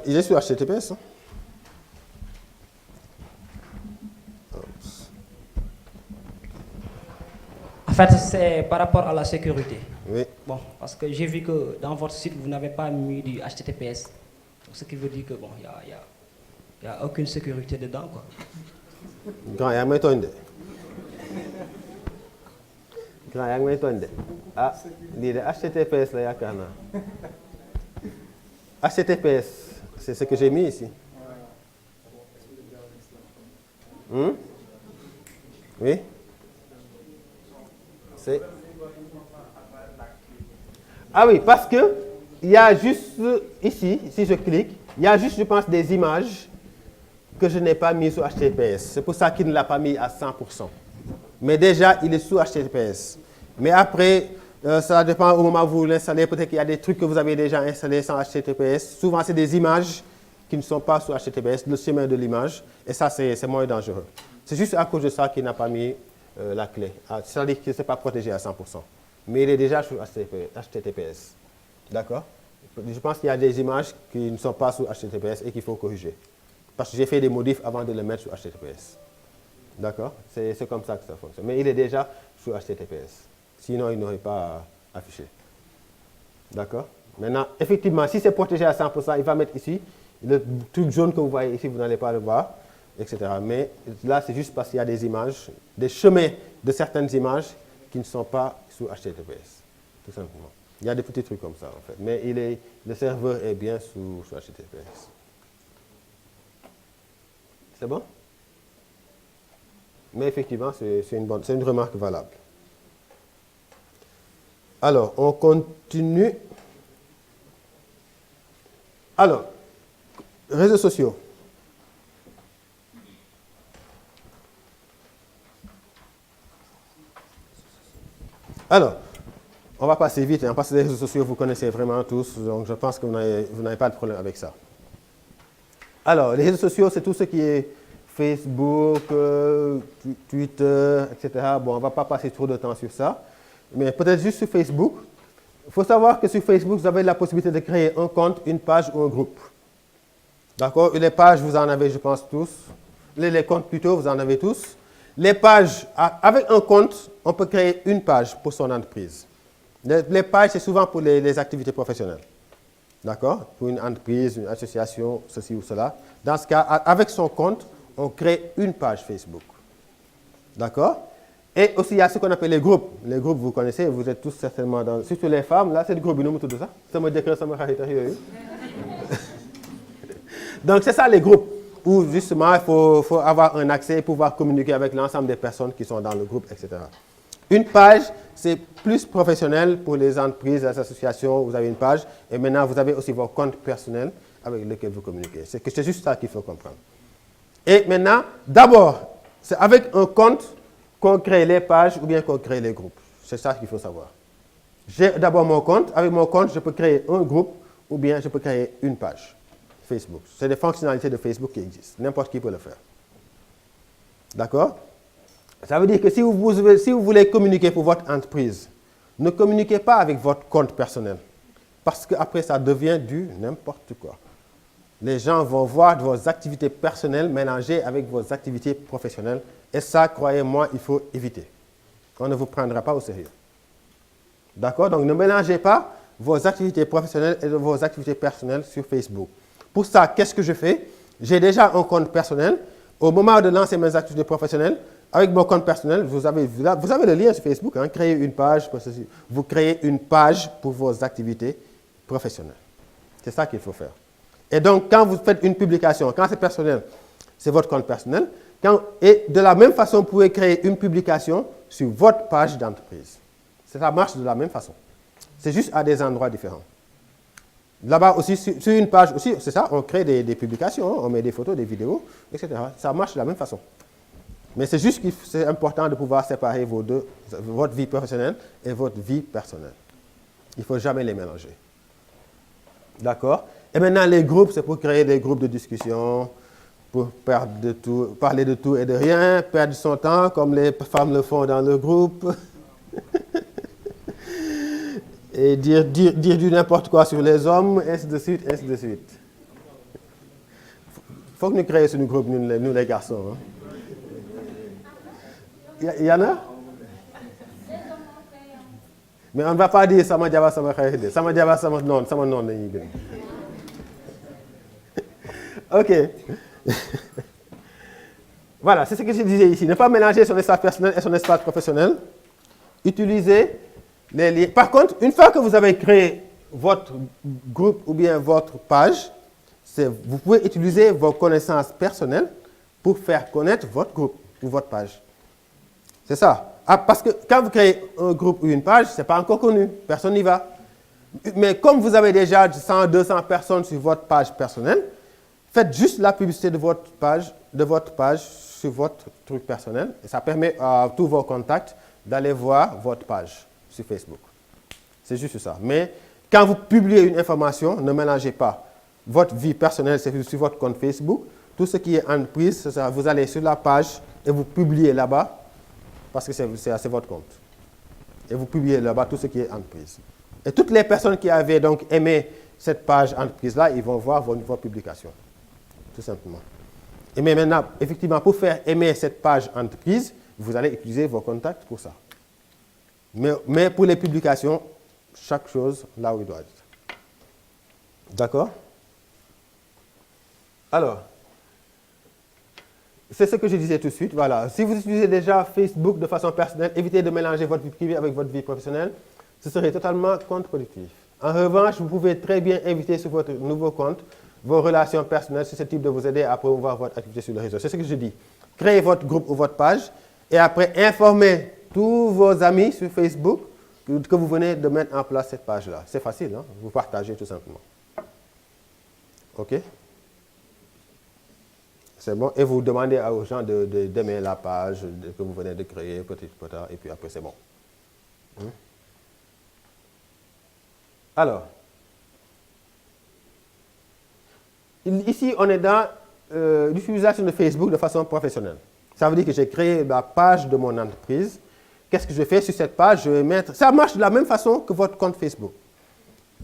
Il est sur HTTPS. Hein? En fait, c'est par rapport à la sécurité. Oui. Bon, parce que j'ai vu que dans votre site, vous n'avez pas mis du HTTPS. Ce qui veut dire que bon, il n'y a aucune sécurité dedans, quoi. Grand, il y a un tonde. Grand, il y a un tonde. Ah, il y a HTTPS là, il y a HTTPS, c'est ce que j'ai mis ici. Oui. Ah oui, parce que il y a juste ici, si je clique, il y a juste, je pense, des images que je n'ai pas mis sur HTTPS. C'est pour ça qu'il ne l'a pas mis à 100%. Mais déjà, il est sous HTTPS. Mais après, ça dépend au moment où vous l'installez. Peut-être qu'il y a des trucs que vous avez déjà installés sans HTTPS. Souvent, c'est des images qui ne sont pas sous HTTPS, le chemin de l'image. Et ça, c'est moins dangereux. C'est juste à cause de ça qu'il n'a pas mis la clé. C'est-à-dire que ce n'est pas protégé à 100%. Mais il est déjà sous HTTPS. D'accord? Je pense qu'il y a des images qui ne sont pas sous HTTPS et qu'il faut corriger. Parce que j'ai fait des modifs avant de le mettre sous HTTPS. D'accord? C'est comme ça que ça fonctionne. Mais il est déjà sous HTTPS. Sinon, il n'aurait pas affiché. D'accord? Maintenant, effectivement, si c'est protégé à 100%, il va mettre ici. Le truc jaune que vous voyez ici, vous n'allez pas le voir, etc. Mais là, c'est juste parce qu'il y a des images, des chemins de certaines images qui ne sont pas sous HTTPS. Tout simplement. Il y a des petits trucs comme ça, en fait. Mais le serveur est bien sous HTTPS. C'est bon? Mais effectivement, c'est une remarque valable. Alors, on continue. Alors, réseaux sociaux. Alors, on va passer vite, hein, parce que les réseaux sociaux, vous connaissez vraiment tous, donc je pense que vous n'avez pas de problème avec ça. Alors, les réseaux sociaux, c'est tout ce qui est Facebook, Twitter, etc. Bon, on ne va pas passer trop de temps sur ça, mais peut-être juste sur Facebook. Il faut savoir que sur Facebook, vous avez la possibilité de créer un compte, une page ou un groupe. D'accord? Les pages, vous en avez, je pense, tous. Les comptes, plutôt, vous en avez tous. Les pages, avec un compte, on peut créer une page pour son entreprise. Les pages, c'est souvent pour les activités professionnelles. D'accord? Pour une entreprise, une association, ceci ou cela. Dans ce cas, avec son compte, on crée une page Facebook. D'accord? Et aussi, il y a ce qu'on appelle les groupes. Les groupes, vous connaissez, vous êtes tous certainement dans... Surtout les femmes, là, c'est le groupe, nous, tout ça. Ça me décrit, ça me Donc, c'est ça les groupes, où justement, il faut avoir un accès et pouvoir communiquer avec l'ensemble des personnes qui sont dans le groupe, etc. Une page, c'est plus professionnel pour les entreprises, les associations, vous avez une page. Et maintenant, vous avez aussi vos comptes personnels avec lesquels vous communiquez. C'est juste ça qu'il faut comprendre. Et maintenant, d'abord, c'est avec un compte qu'on crée les pages ou bien qu'on crée les groupes. C'est ça qu'il faut savoir. J'ai d'abord mon compte. Avec mon compte, je peux créer un groupe ou bien je peux créer une page Facebook. C'est des fonctionnalités de Facebook qui existent. N'importe qui peut le faire. D'accord? Ça veut dire que si vous voulez communiquer pour votre entreprise, ne communiquez pas avec votre compte personnel. Parce qu'après, ça devient du n'importe quoi. Les gens vont voir vos activités personnelles mélangées avec vos activités professionnelles. Et ça, croyez-moi, il faut éviter. On ne vous prendra pas au sérieux. D'accord? Donc, ne mélangez pas vos activités professionnelles et vos activités personnelles sur Facebook. Pour ça, qu'est-ce que je fais? J'ai déjà un compte personnel. Au moment de lancer mes activités professionnelles, avec mon compte personnel, vous avez le lien sur Facebook. Hein, créez une page. Vous créez une page pour vos activités professionnelles. C'est ça qu'il faut faire. Et donc, quand vous faites une publication, quand c'est personnel, c'est votre compte personnel. Et de la même façon, vous pouvez créer une publication sur votre page d'entreprise. Ça marche de la même façon. C'est juste à des endroits différents. Là-bas aussi, sur une page aussi, c'est ça, on crée des publications, on met des photos, des vidéos, etc. Ça marche de la même façon. Mais c'est juste que c'est important de pouvoir séparer votre vie professionnelle et votre vie personnelle. Il ne faut jamais les mélanger. D'accord? Et maintenant, les groupes, c'est pour créer des groupes de discussion, pour parler de tout et de rien, perdre son temps, comme les femmes le font dans le groupe. Et dire du n'importe quoi sur les hommes, ainsi de suite, ainsi de suite. Il faut que nous créions ce groupe, nous les garçons. Il y en a? Mais on ne va pas dire sama jaba sama xarit, sama jaba sama non lañuy gën. OK. Voilà, c'est ce que je disais ici. Ne pas mélanger son espace personnel et son espace professionnel. Utilisez les liens. Par contre, une fois que vous avez créé votre groupe ou bien votre page, vous pouvez utiliser vos connaissances personnelles pour faire connaître votre groupe ou votre page. C'est ça. Parce que quand vous créez un groupe ou une page, ce n'est pas encore connu. Personne n'y va. Mais comme vous avez déjà 100, 200 personnes sur votre page personnelle, faites juste la publicité de votre page sur votre truc personnel. Et ça permet à tous vos contacts d'aller voir votre page sur Facebook. C'est juste ça. Mais quand vous publiez une information, ne mélangez pas. Votre vie personnelle, c'est sur votre compte Facebook. Tout ce qui est entreprise, c'est ça. Vous allez sur la page et vous publiez là-bas. Parce que c'est votre compte. Et vous publiez là-bas tout ce qui est entreprise. Et toutes les personnes qui avaient donc aimé cette page entreprise-là, ils vont voir vos publications. Tout simplement. Et mais maintenant, effectivement, pour faire aimer cette page entreprise, vous allez utiliser vos contacts pour ça. Mais pour les publications, chaque chose là où il doit être. D'accord? Alors, c'est ce que je disais tout de suite. Voilà. Si vous utilisez déjà Facebook de façon personnelle, évitez de mélanger votre vie privée avec votre vie professionnelle. Ce serait totalement contre-productif. En revanche, vous pouvez très bien inviter sur votre nouveau compte vos relations personnelles susceptibles de vous aider à promouvoir votre activité sur le réseau. C'est ce que je dis. Créez votre groupe ou votre page et après informez tous vos amis sur Facebook que vous venez de mettre en place cette page-là. C'est facile, hein? Vous partagez tout simplement. OK? C'est bon. Et vous demandez aux gens d'aimer la page que vous venez de créer, petit peu, et puis après c'est bon. Alors, ici on est dans l'utilisation de Facebook de façon professionnelle. Ça veut dire que j'ai créé la page de mon entreprise. Qu'est-ce que je fais sur cette page? Je vais mettre... Ça marche de la même façon que votre compte Facebook.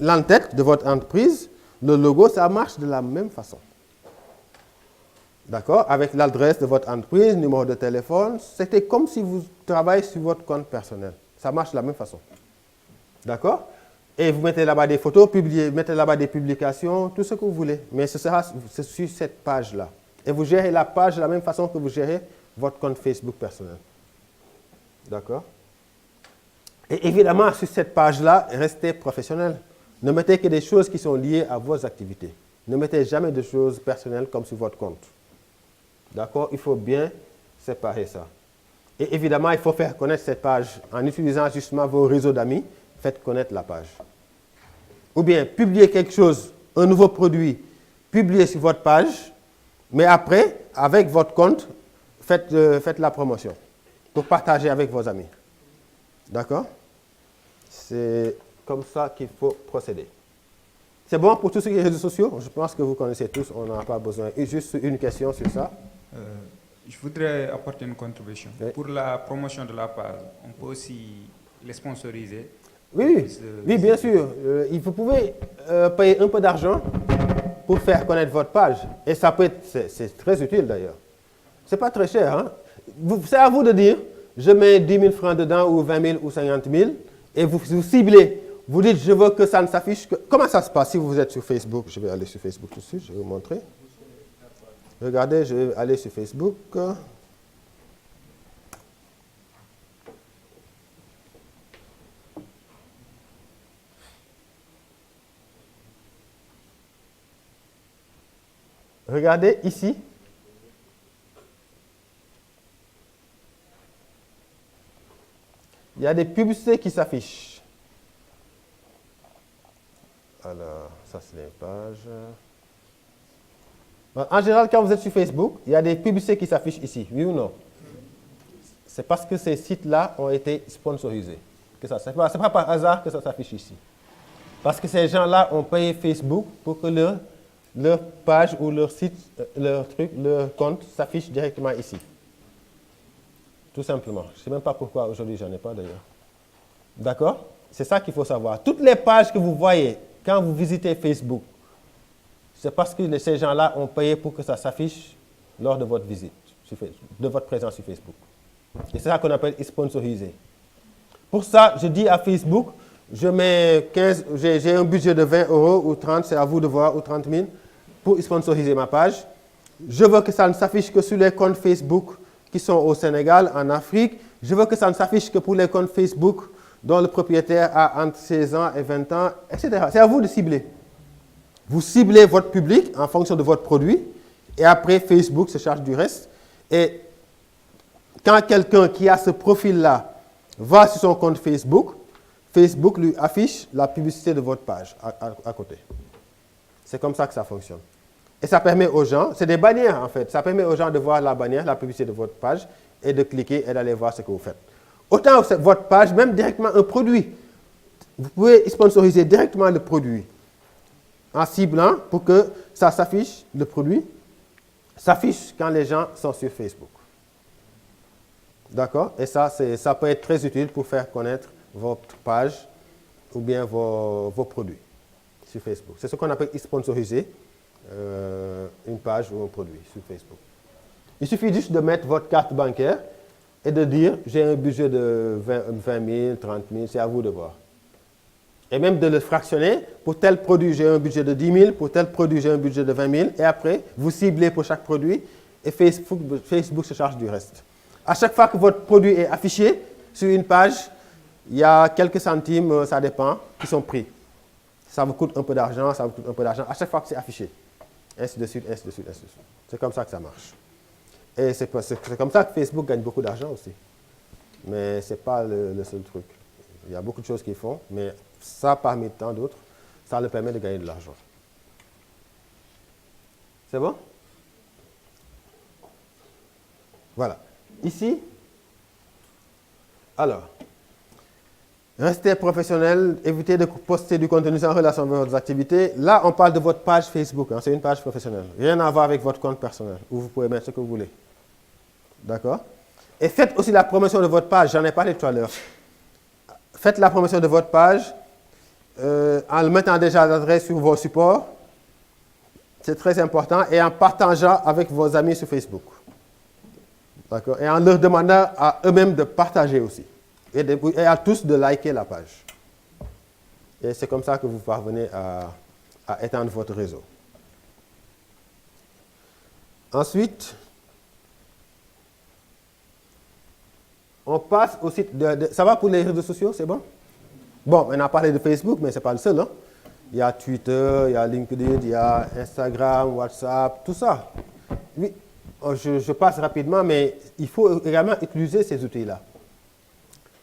L'entête de votre entreprise, le logo, ça marche de la même façon. D'accord? Avec l'adresse de votre entreprise, numéro de téléphone, c'était comme si vous travaillez sur votre compte personnel. Ça marche de la même façon. D'accord? Et vous mettez là-bas des photos, mettez là-bas des publications, tout ce que vous voulez. Mais c'est sur cette page-là. Et vous gérez la page de la même façon que vous gérez votre compte Facebook personnel. D'accord? Et évidemment, sur cette page-là, restez professionnel. Ne mettez que des choses qui sont liées à vos activités. Ne mettez jamais de choses personnelles comme sur votre compte. D'accord? Il faut bien séparer ça. Et évidemment, il faut faire connaître cette page en utilisant justement vos réseaux d'amis. Faites connaître la page. Ou bien, publiez quelque chose, un nouveau produit, publiez sur votre page, mais après, avec votre compte, faites la promotion pour partager avec vos amis. D'accord? C'est comme ça qu'il faut procéder. C'est bon pour tous ceux qui sont réseaux sociaux? Je pense que vous connaissez tous, on n'en a pas besoin. Et juste une question sur ça. Je voudrais apporter une contribution. Oui. Pour la promotion de la page, on peut aussi les sponsoriser. Oui, oui, bien sûr. Vous pouvez payer un peu d'argent pour faire connaître votre page. Et ça peut être, c'est très utile d'ailleurs. C'est pas très cher. Hein? C'est à vous de dire, je mets 10 000 francs dedans, ou 20 000, ou 50 000, et vous ciblez. Vous dites, je veux que ça ne s'affiche que... Comment ça se passe si vous êtes sur Facebook? Je vais aller sur Facebook tout de suite, je vais vous montrer. Regardez, je vais aller sur Facebook. Regardez ici. Il y a des publicités qui s'affichent. Alors, ça c'est les pages. En général, quand vous êtes sur Facebook, il y a des publicités qui s'affichent ici, oui ou non? C'est parce que ces sites-là ont été sponsorisés. Ce n'est pas par hasard que ça s'affiche ici. Parce que ces gens-là ont payé Facebook pour que leur page ou leur site, leur compte s'affiche directement ici. Tout simplement. Je ne sais même pas pourquoi aujourd'hui j'en ai pas d'ailleurs. D'accord? C'est ça qu'il faut savoir. Toutes les pages que vous voyez quand vous visitez Facebook, c'est parce que ces gens-là ont payé pour que ça s'affiche lors de votre visite, de votre présence sur Facebook. Et c'est ça qu'on appelle sponsoriser. Pour ça, je dis à Facebook, je mets 15, j'ai un budget de 20 € ou 30, c'est à vous de voir, ou 30 000, pour sponsoriser ma page. Je veux que ça ne s'affiche que sur les comptes Facebook qui sont au Sénégal, en Afrique. Je veux que ça ne s'affiche que pour les comptes Facebook dont le propriétaire a entre 16 ans et 20 ans, etc. C'est à vous de cibler. Vous ciblez votre public en fonction de votre produit et après Facebook se charge du reste. Et quand quelqu'un qui a ce profil-là va sur son compte Facebook, Facebook lui affiche la publicité de votre page à côté. C'est comme ça que ça fonctionne. Et ça permet aux gens, c'est des bannières en fait, ça permet aux gens de voir la bannière, la publicité de votre page et de cliquer et d'aller voir ce que vous faites. Autant votre page, même directement un produit. Vous pouvez sponsoriser directement le produit en ciblant pour que ça s'affiche, le produit s'affiche quand les gens sont sur Facebook. D'accord? Et ça peut être très utile pour faire connaître votre page ou bien vos produits sur Facebook. C'est ce qu'on appelle sponsoriser une page ou un produit sur Facebook. Il suffit juste de mettre votre carte bancaire et de dire j'ai un budget de 20 000, 30 000, c'est à vous de voir. Et même de le fractionner, pour tel produit j'ai un budget de 10 000, pour tel produit j'ai un budget de 20 000, et après vous ciblez pour chaque produit et Facebook se charge du reste. À chaque fois que votre produit est affiché sur une page, il y a quelques centimes, ça dépend, qui sont pris. Ça vous coûte un peu d'argent, ça vous coûte un peu d'argent, à chaque fois que c'est affiché. Ainsi de suite, ainsi de suite, ainsi de suite. C'est comme ça que ça marche. Et c'est comme ça que Facebook gagne beaucoup d'argent aussi. Mais ce n'est pas le seul truc. Il y a beaucoup de choses qu'ils font, mais ça, parmi tant d'autres, ça leur permet de gagner de l'argent. C'est bon? Voilà. Ici, alors, restez professionnel, évitez de poster du contenu sans relation avec votre activité. Là, on parle de votre page Facebook, hein, c'est une page professionnelle. Rien à voir avec votre compte personnel, où vous pouvez mettre ce que vous voulez. D'accord? Et faites aussi la promotion de votre page, j'en ai parlé tout à l'heure. Faites la promotion de votre page en le mettant déjà l'adresse sur vos supports. C'est très important. Et en partageant avec vos amis sur Facebook. D'accord? Et en leur demandant à eux-mêmes de partager aussi. Et à tous de liker la page. Et c'est comme ça que vous parvenez à étendre votre réseau. Ensuite, On passe au site ça va pour les réseaux sociaux, c'est bon? Bon, on a parlé de Facebook, mais ce n'est pas le seul. Hein? Il y a Twitter, il y a LinkedIn, il y a Instagram, WhatsApp, tout ça. Oui, je passe rapidement, mais il faut également utiliser ces outils-là.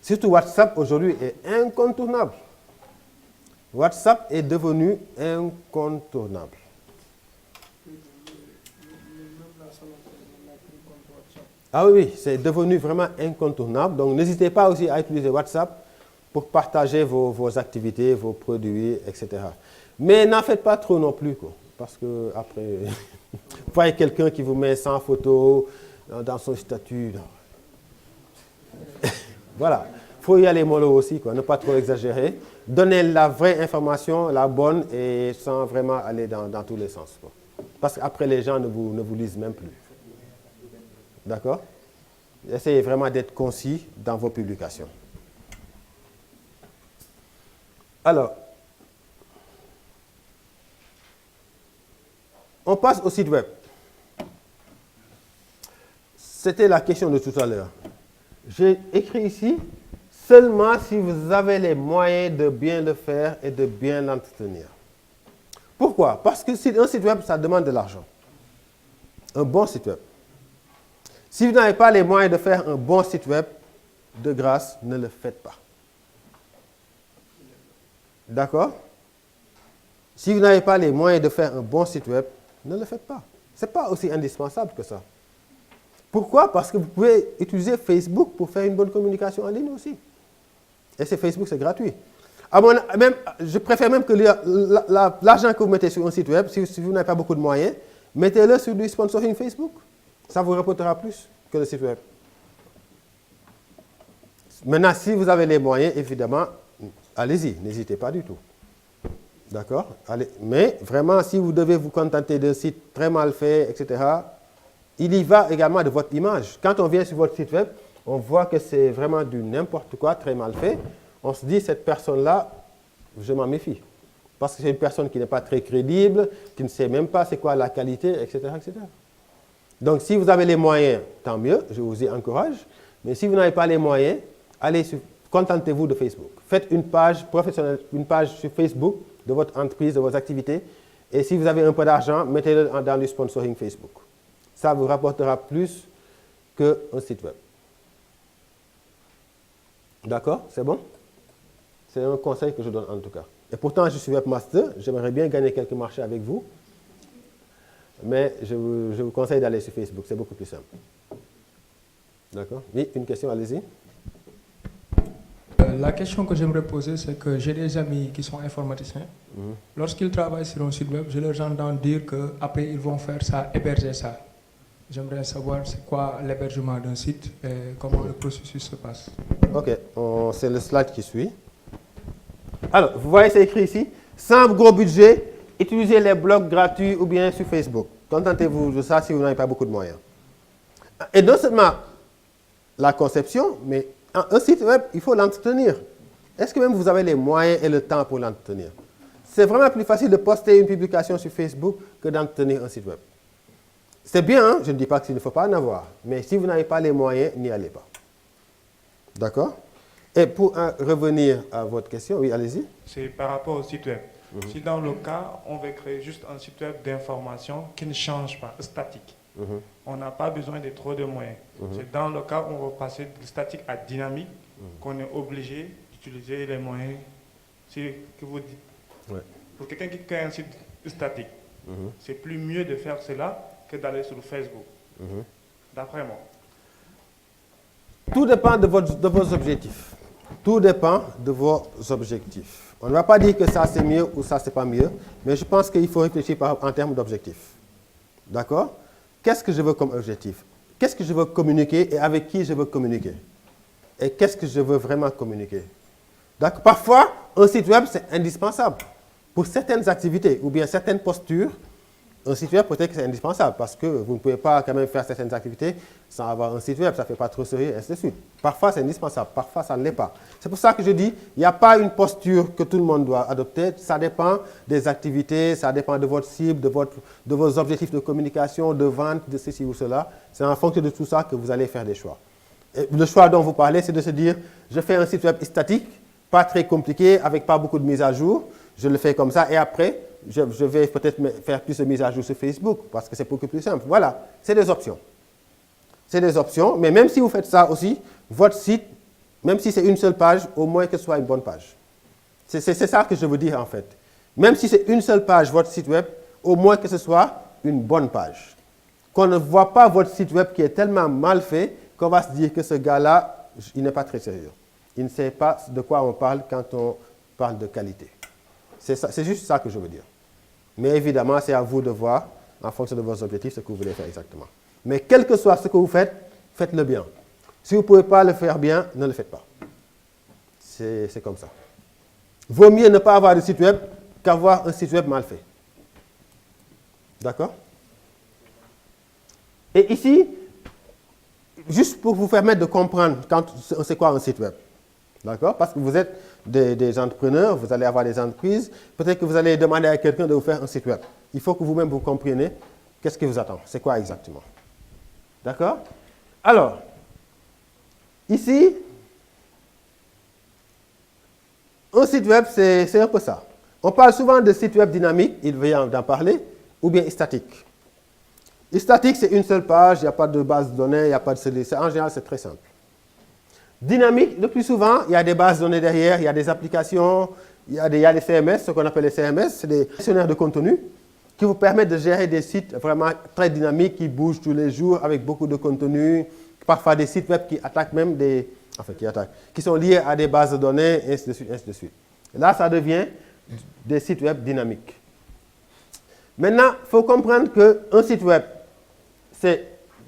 Surtout WhatsApp, aujourd'hui, est incontournable. WhatsApp est devenu incontournable. Ah oui, c'est devenu vraiment incontournable. Donc, n'hésitez pas aussi à utiliser WhatsApp pour partager vos activités, vos produits, etc. Mais n'en faites pas trop non plus, quoi, parce que après, vous voyez quelqu'un qui vous met 100 photos dans son statut. Voilà, il faut y aller mollo aussi, quoi, ne pas trop exagérer. Donnez la vraie information, la bonne, et sans vraiment aller dans tous les sens, quoi. Parce qu'après, les gens ne vous lisent même plus. D'accord? Essayez vraiment d'être concis dans vos publications. Alors, on passe au site web. C'était la question de tout à l'heure. J'ai écrit ici, seulement si vous avez les moyens de bien le faire et de bien l'entretenir. Pourquoi? Parce que un site web, ça demande de l'argent. Un bon site web. Si vous n'avez pas les moyens de faire un bon site web, de grâce, ne le faites pas. D'accord? Si vous n'avez pas les moyens de faire un bon site web, ne le faites pas. Ce n'est pas aussi indispensable que ça. Pourquoi? Parce que vous pouvez utiliser Facebook pour faire une bonne communication en ligne aussi. Et c'est Facebook, c'est gratuit. Je préfère même que l'argent que vous mettez sur un site web, si vous n'avez pas beaucoup de moyens, mettez-le sur du sponsoring Facebook. Ça vous rapportera plus que le site web. Maintenant, si vous avez les moyens, évidemment, allez-y, n'hésitez pas du tout. D'accord? Mais vraiment, si vous devez vous contenter d'un site très mal fait, etc., il y va également de votre image. Quand on vient sur votre site web, on voit que c'est vraiment du n'importe quoi, très mal fait. On se dit, cette personne-là, je m'en méfie. Parce que c'est une personne qui n'est pas très crédible, qui ne sait même pas c'est quoi la qualité, etc., etc. Donc, si vous avez les moyens, tant mieux, je vous y encourage. Mais si vous n'avez pas les moyens, contentez-vous de Facebook. Faites une page professionnelle, une page sur Facebook de votre entreprise, de vos activités. Et si vous avez un peu d'argent, mettez-le dans du sponsoring Facebook. Ça vous rapportera plus qu'un site web. D'accord? C'est bon? C'est un conseil que je donne en tout cas. Et pourtant, je suis webmaster. J'aimerais bien gagner quelques marchés avec vous. Mais je vous conseille d'aller sur Facebook. C'est beaucoup plus simple. D'accord? Oui, une question, allez-y. La question que j'aimerais poser, c'est que j'ai des amis qui sont informaticiens. Lorsqu'ils travaillent sur un site web, je leur entends dire qu'après, ils vont faire ça, héberger ça. J'aimerais savoir c'est quoi l'hébergement d'un site et comment le processus se passe. Ok, c'est le slide qui suit. Alors, vous voyez, c'est écrit ici. Sans gros budget, utilisez les blogs gratuits ou bien sur Facebook. Contentez-vous de ça si vous n'avez pas beaucoup de moyens. Et non seulement la conception, mais un site web, il faut l'entretenir. Est-ce que même vous avez les moyens et le temps pour l'entretenir? C'est vraiment plus facile de poster une publication sur Facebook que d'entretenir un site web. C'est bien, hein? Je ne dis pas qu'il ne faut pas en avoir. Mais si vous n'avez pas les moyens, n'y allez pas. D'accord? Et pour revenir à votre question, oui, allez-y. C'est par rapport au site web. Si dans le cas, on veut créer juste un site web d'information qui ne change pas, statique, on n'a pas besoin de trop de moyens. C'est dans le cas où on va passer de statique à dynamique qu'on est obligé d'utiliser les moyens que vous dites. Ouais. Pour quelqu'un qui crée un site statique, c'est plus mieux de faire cela que d'aller sur Facebook, d'après moi. Tout dépend de vos objectifs. Tout dépend de vos objectifs. On ne va pas dire que ça c'est mieux ou ça c'est pas mieux, mais je pense qu'il faut réfléchir en termes d'objectifs. D'accord? Qu'est-ce que je veux comme objectif? Qu'est-ce que je veux communiquer et avec qui je veux communiquer? Et qu'est-ce que je veux vraiment communiquer? Donc, parfois, un site web c'est indispensable. Pour certaines activités ou bien certaines postures, un site web peut-être que c'est indispensable parce que vous ne pouvez pas quand même faire certaines activités sans avoir un site web, ça ne fait pas trop sérieux, et ainsi de suite. Parfois c'est indispensable, parfois ça ne l'est pas. C'est pour ça que je dis, il n'y a pas une posture que tout le monde doit adopter, ça dépend des activités, ça dépend de votre cible, de vos objectifs de communication, de vente, de ceci ou cela. C'est en fonction de tout ça que vous allez faire des choix. Et le choix dont vous parlez, c'est de se dire, je fais un site web statique, pas très compliqué, avec pas beaucoup de mises à jour. Je le fais comme ça et après, je vais peut-être faire plus de mises à jour sur Facebook parce que c'est beaucoup plus simple. Voilà, c'est des options. C'est des options, mais même si vous faites ça aussi, votre site, même si c'est une seule page, au moins que ce soit une bonne page. C'est ça que je veux dire en fait. Même si c'est une seule page, votre site web, au moins que ce soit une bonne page. Qu'on ne voit pas votre site web qui est tellement mal fait qu'on va se dire que ce gars-là, il n'est pas très sérieux. Il ne sait pas de quoi on parle quand on parle de qualité. C'est juste ça que je veux dire. Mais évidemment, c'est à vous de voir, en fonction de vos objectifs, ce que vous voulez faire exactement. Mais quel que soit ce que vous faites, faites-le bien. Si vous ne pouvez pas le faire bien, ne le faites pas. C'est comme ça. Vaut mieux ne pas avoir de site web qu'avoir un site web mal fait. D'accord? Et ici, juste pour vous permettre de comprendre c'est quoi un site web. D'accord? Parce que vous êtes des entrepreneurs, vous allez avoir des entreprises, peut-être que vous allez demander à quelqu'un de vous faire un site web. Il faut que vous-même vous compreniez qu'est-ce qui vous attend, c'est quoi exactement. D'accord? Alors, ici, un site web, c'est un peu ça. On parle souvent de site web dynamique, il vient d'en parler, ou bien statique. Statique, c'est une seule page, il n'y a pas de base de données, il n'y a pas de CDC. En général, c'est très simple. Dynamique, le plus souvent, il y a des bases de données derrière, il y a des applications, il y a des CMS, ce qu'on appelle les CMS, c'est des gestionnaires de contenu qui vous permettent de gérer des sites vraiment très dynamiques qui bougent tous les jours avec beaucoup de contenu, parfois des sites web qui attaquent même qui sont liés à des bases de données, et ainsi de suite, ainsi de suite. Et là, ça devient des sites web dynamiques. Maintenant, il faut comprendre qu'un site web, c'est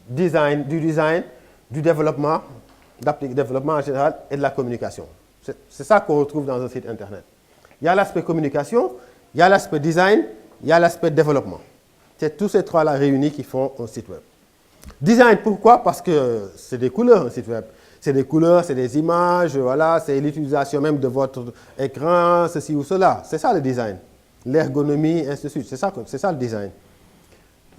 du design, du développement en général et de la communication. C'est ça qu'on retrouve dans un site internet. Il y a l'aspect communication, il y a l'aspect design, il y a l'aspect développement. C'est tous ces trois-là réunis qui font un site web. Design, pourquoi? Parce que c'est des couleurs, un site web. C'est des couleurs, c'est des images, voilà, c'est l'utilisation même de votre écran, ceci ou cela. C'est ça le design. L'ergonomie, ainsi de suite. C'est ça le design.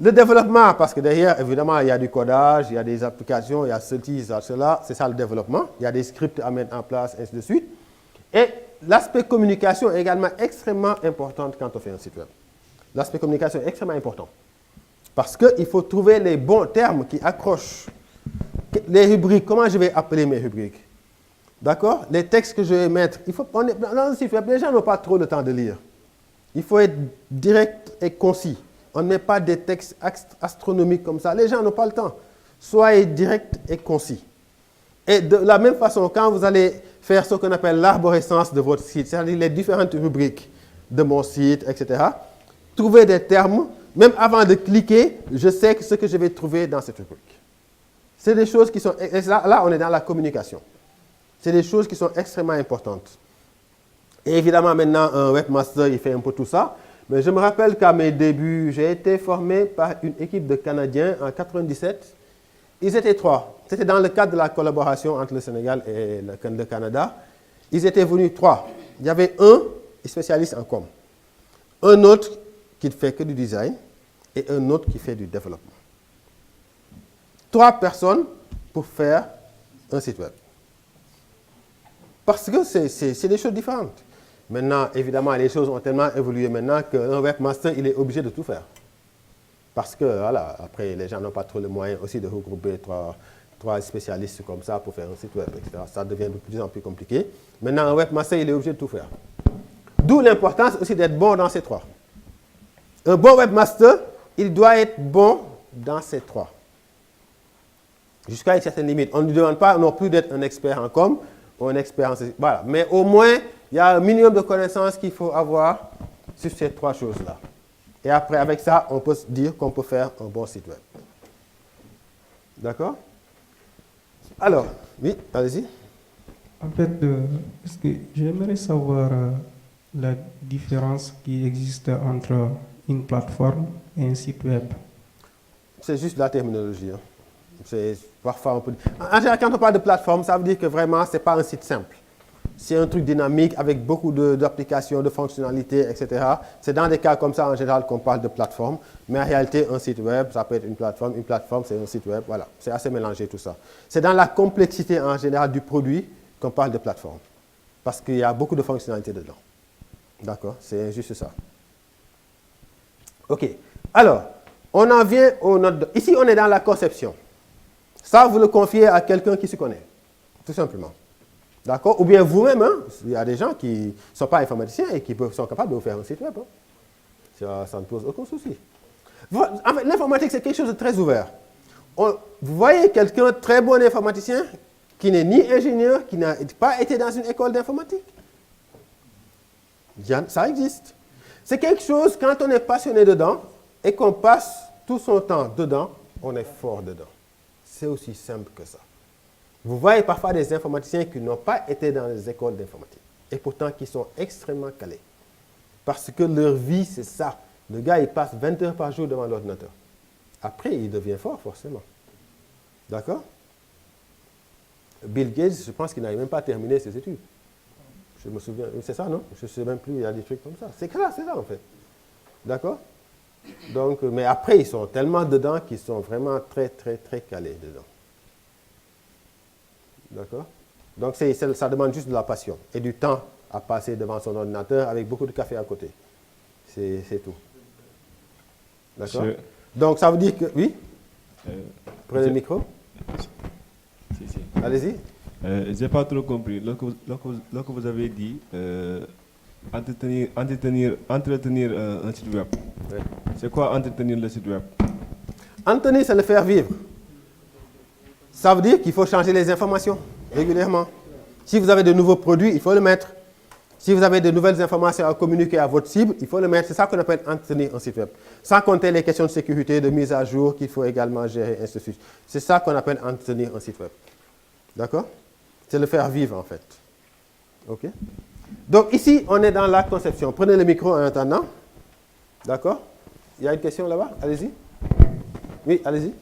Le développement, parce que derrière, évidemment, il y a du codage, il y a des applications, il y a ceci, il y a cela. C'est ça le développement. Il y a des scripts à mettre en place, ainsi de suite. Et l'aspect communication est également extrêmement important quand on fait un site web. L'aspect communication est extrêmement important. Parce qu'il faut trouver les bons termes qui accrochent. Les rubriques, comment je vais appeler mes rubriques? D'accord? Les textes que je vais mettre. Dans un site web, les gens n'ont pas trop le temps de lire. Il faut être direct et concis. On ne met pas des textes astronomiques comme ça. Les gens n'ont pas le temps. Soyez direct et concis. Et de la même façon, quand vous allez faire ce qu'on appelle l'arborescence de votre site, c'est-à-dire les différentes rubriques de mon site, etc., trouvez des termes. Même avant de cliquer, je sais ce que je vais trouver dans cette rubrique. C'est des choses qui sont... Et là, on est dans la communication. C'est des choses qui sont extrêmement importantes. Et évidemment, maintenant, un webmaster, il fait un peu tout ça. Mais je me rappelle qu'à mes débuts, j'ai été formé par une équipe de Canadiens en 1997. Ils étaient 3. C'était dans le cadre de la collaboration entre le Sénégal et le Canada. Ils étaient venus 3. Il y avait un spécialiste en com, un autre qui ne fait que du design et un autre qui fait du développement. 3 personnes pour faire un site web. Parce que c'est des choses différentes. Maintenant, évidemment, les choses ont tellement évolué maintenant qu'un webmaster, il est obligé de tout faire. Parce que, voilà, après, les gens n'ont pas trop les moyens aussi de regrouper 3 spécialistes comme ça pour faire un site web, etc. Ça devient de plus en plus compliqué. Maintenant, un webmaster, il est obligé de tout faire. D'où l'importance aussi d'être bon dans ces 3. Un bon webmaster, il doit être bon dans ces 3. Jusqu'à une certaine limite. On ne lui demande pas non plus d'être un expert en com ou un expert en... Voilà. Mais au moins, il y a un minimum de connaissances qu'il faut avoir sur ces 3 choses-là. Et après, avec ça, on peut se dire qu'on peut faire un bon site web. D'accord? Alors, oui, allez-y. En fait, j'aimerais savoir la différence qui existe entre une plateforme et un site web. C'est juste la terminologie. Hein. Parfois on peut... En général, quand on parle de plateforme, ça veut dire que vraiment, ce n'est pas un site simple. c'est un truc dynamique avec beaucoup d'applications, de fonctionnalités, etc. C'est dans des cas comme ça, en général, qu'on parle de plateforme. Mais en réalité, un site web, ça peut être une plateforme c'est un site web. Voilà, c'est assez mélangé tout ça. C'est dans la complexité, en général, du produit qu'on parle de plateforme. Parce qu'il y a beaucoup de fonctionnalités dedans. D'accord? C'est juste ça. OK. Alors, on en vient aux notes. Ici, on est dans la conception. Ça, vous le confiez à quelqu'un qui se connaît. Tout simplement. D'accord? Ou bien vous-même, hein? Il y a des gens qui ne sont pas informaticiens et qui sont capables de vous faire un site web. Hein? Ça ne pose aucun souci. En fait, l'informatique, c'est quelque chose de très ouvert. Vous voyez quelqu'un très bon informaticien qui n'est ni ingénieur, qui n'a pas été dans une école d'informatique. Ça existe. C'est quelque chose, quand on est passionné dedans et qu'on passe tout son temps dedans, on est fort dedans. C'est aussi simple que ça. Vous voyez parfois des informaticiens qui n'ont pas été dans les écoles d'informatique et pourtant qui sont extrêmement calés. Parce que leur vie, c'est ça. Le gars, il passe 20 heures par jour devant l'ordinateur. Après, il devient fort, forcément. D'accord? Bill Gates, je pense qu'il n'avait même pas terminé ses études. Je me souviens, c'est ça, non? Je ne sais même plus, il y a des trucs comme ça. C'est ça, en fait. D'accord? Donc, mais après, ils sont tellement dedans qu'ils sont vraiment très, très, très calés dedans. D'accord? Donc, ça demande juste de la passion et du temps à passer devant son ordinateur avec beaucoup de café à côté. C'est tout. D'accord? Donc, ça veut dire que... Oui? Prenez le micro. Si. Allez-y. Je n'ai pas trop compris. Lorsque vous avez dit entretenir un site web, oui. C'est quoi entretenir le site web? Entretenir, c'est le faire vivre. Ça veut dire qu'il faut changer les informations régulièrement. Si vous avez de nouveaux produits, il faut le mettre. Si vous avez de nouvelles informations à communiquer à votre cible, il faut le mettre. C'est ça qu'on appelle entretenir un site web. Sans compter les questions de sécurité, de mise à jour qu'il faut également gérer, ainsi de suite. C'est ça qu'on appelle entretenir un site web. D'accord? C'est le faire vivre, en fait. OK? Donc, ici, on est dans la conception. Prenez le micro en attendant. D'accord? Il y a une question là-bas? Allez-y. Oui, allez-y.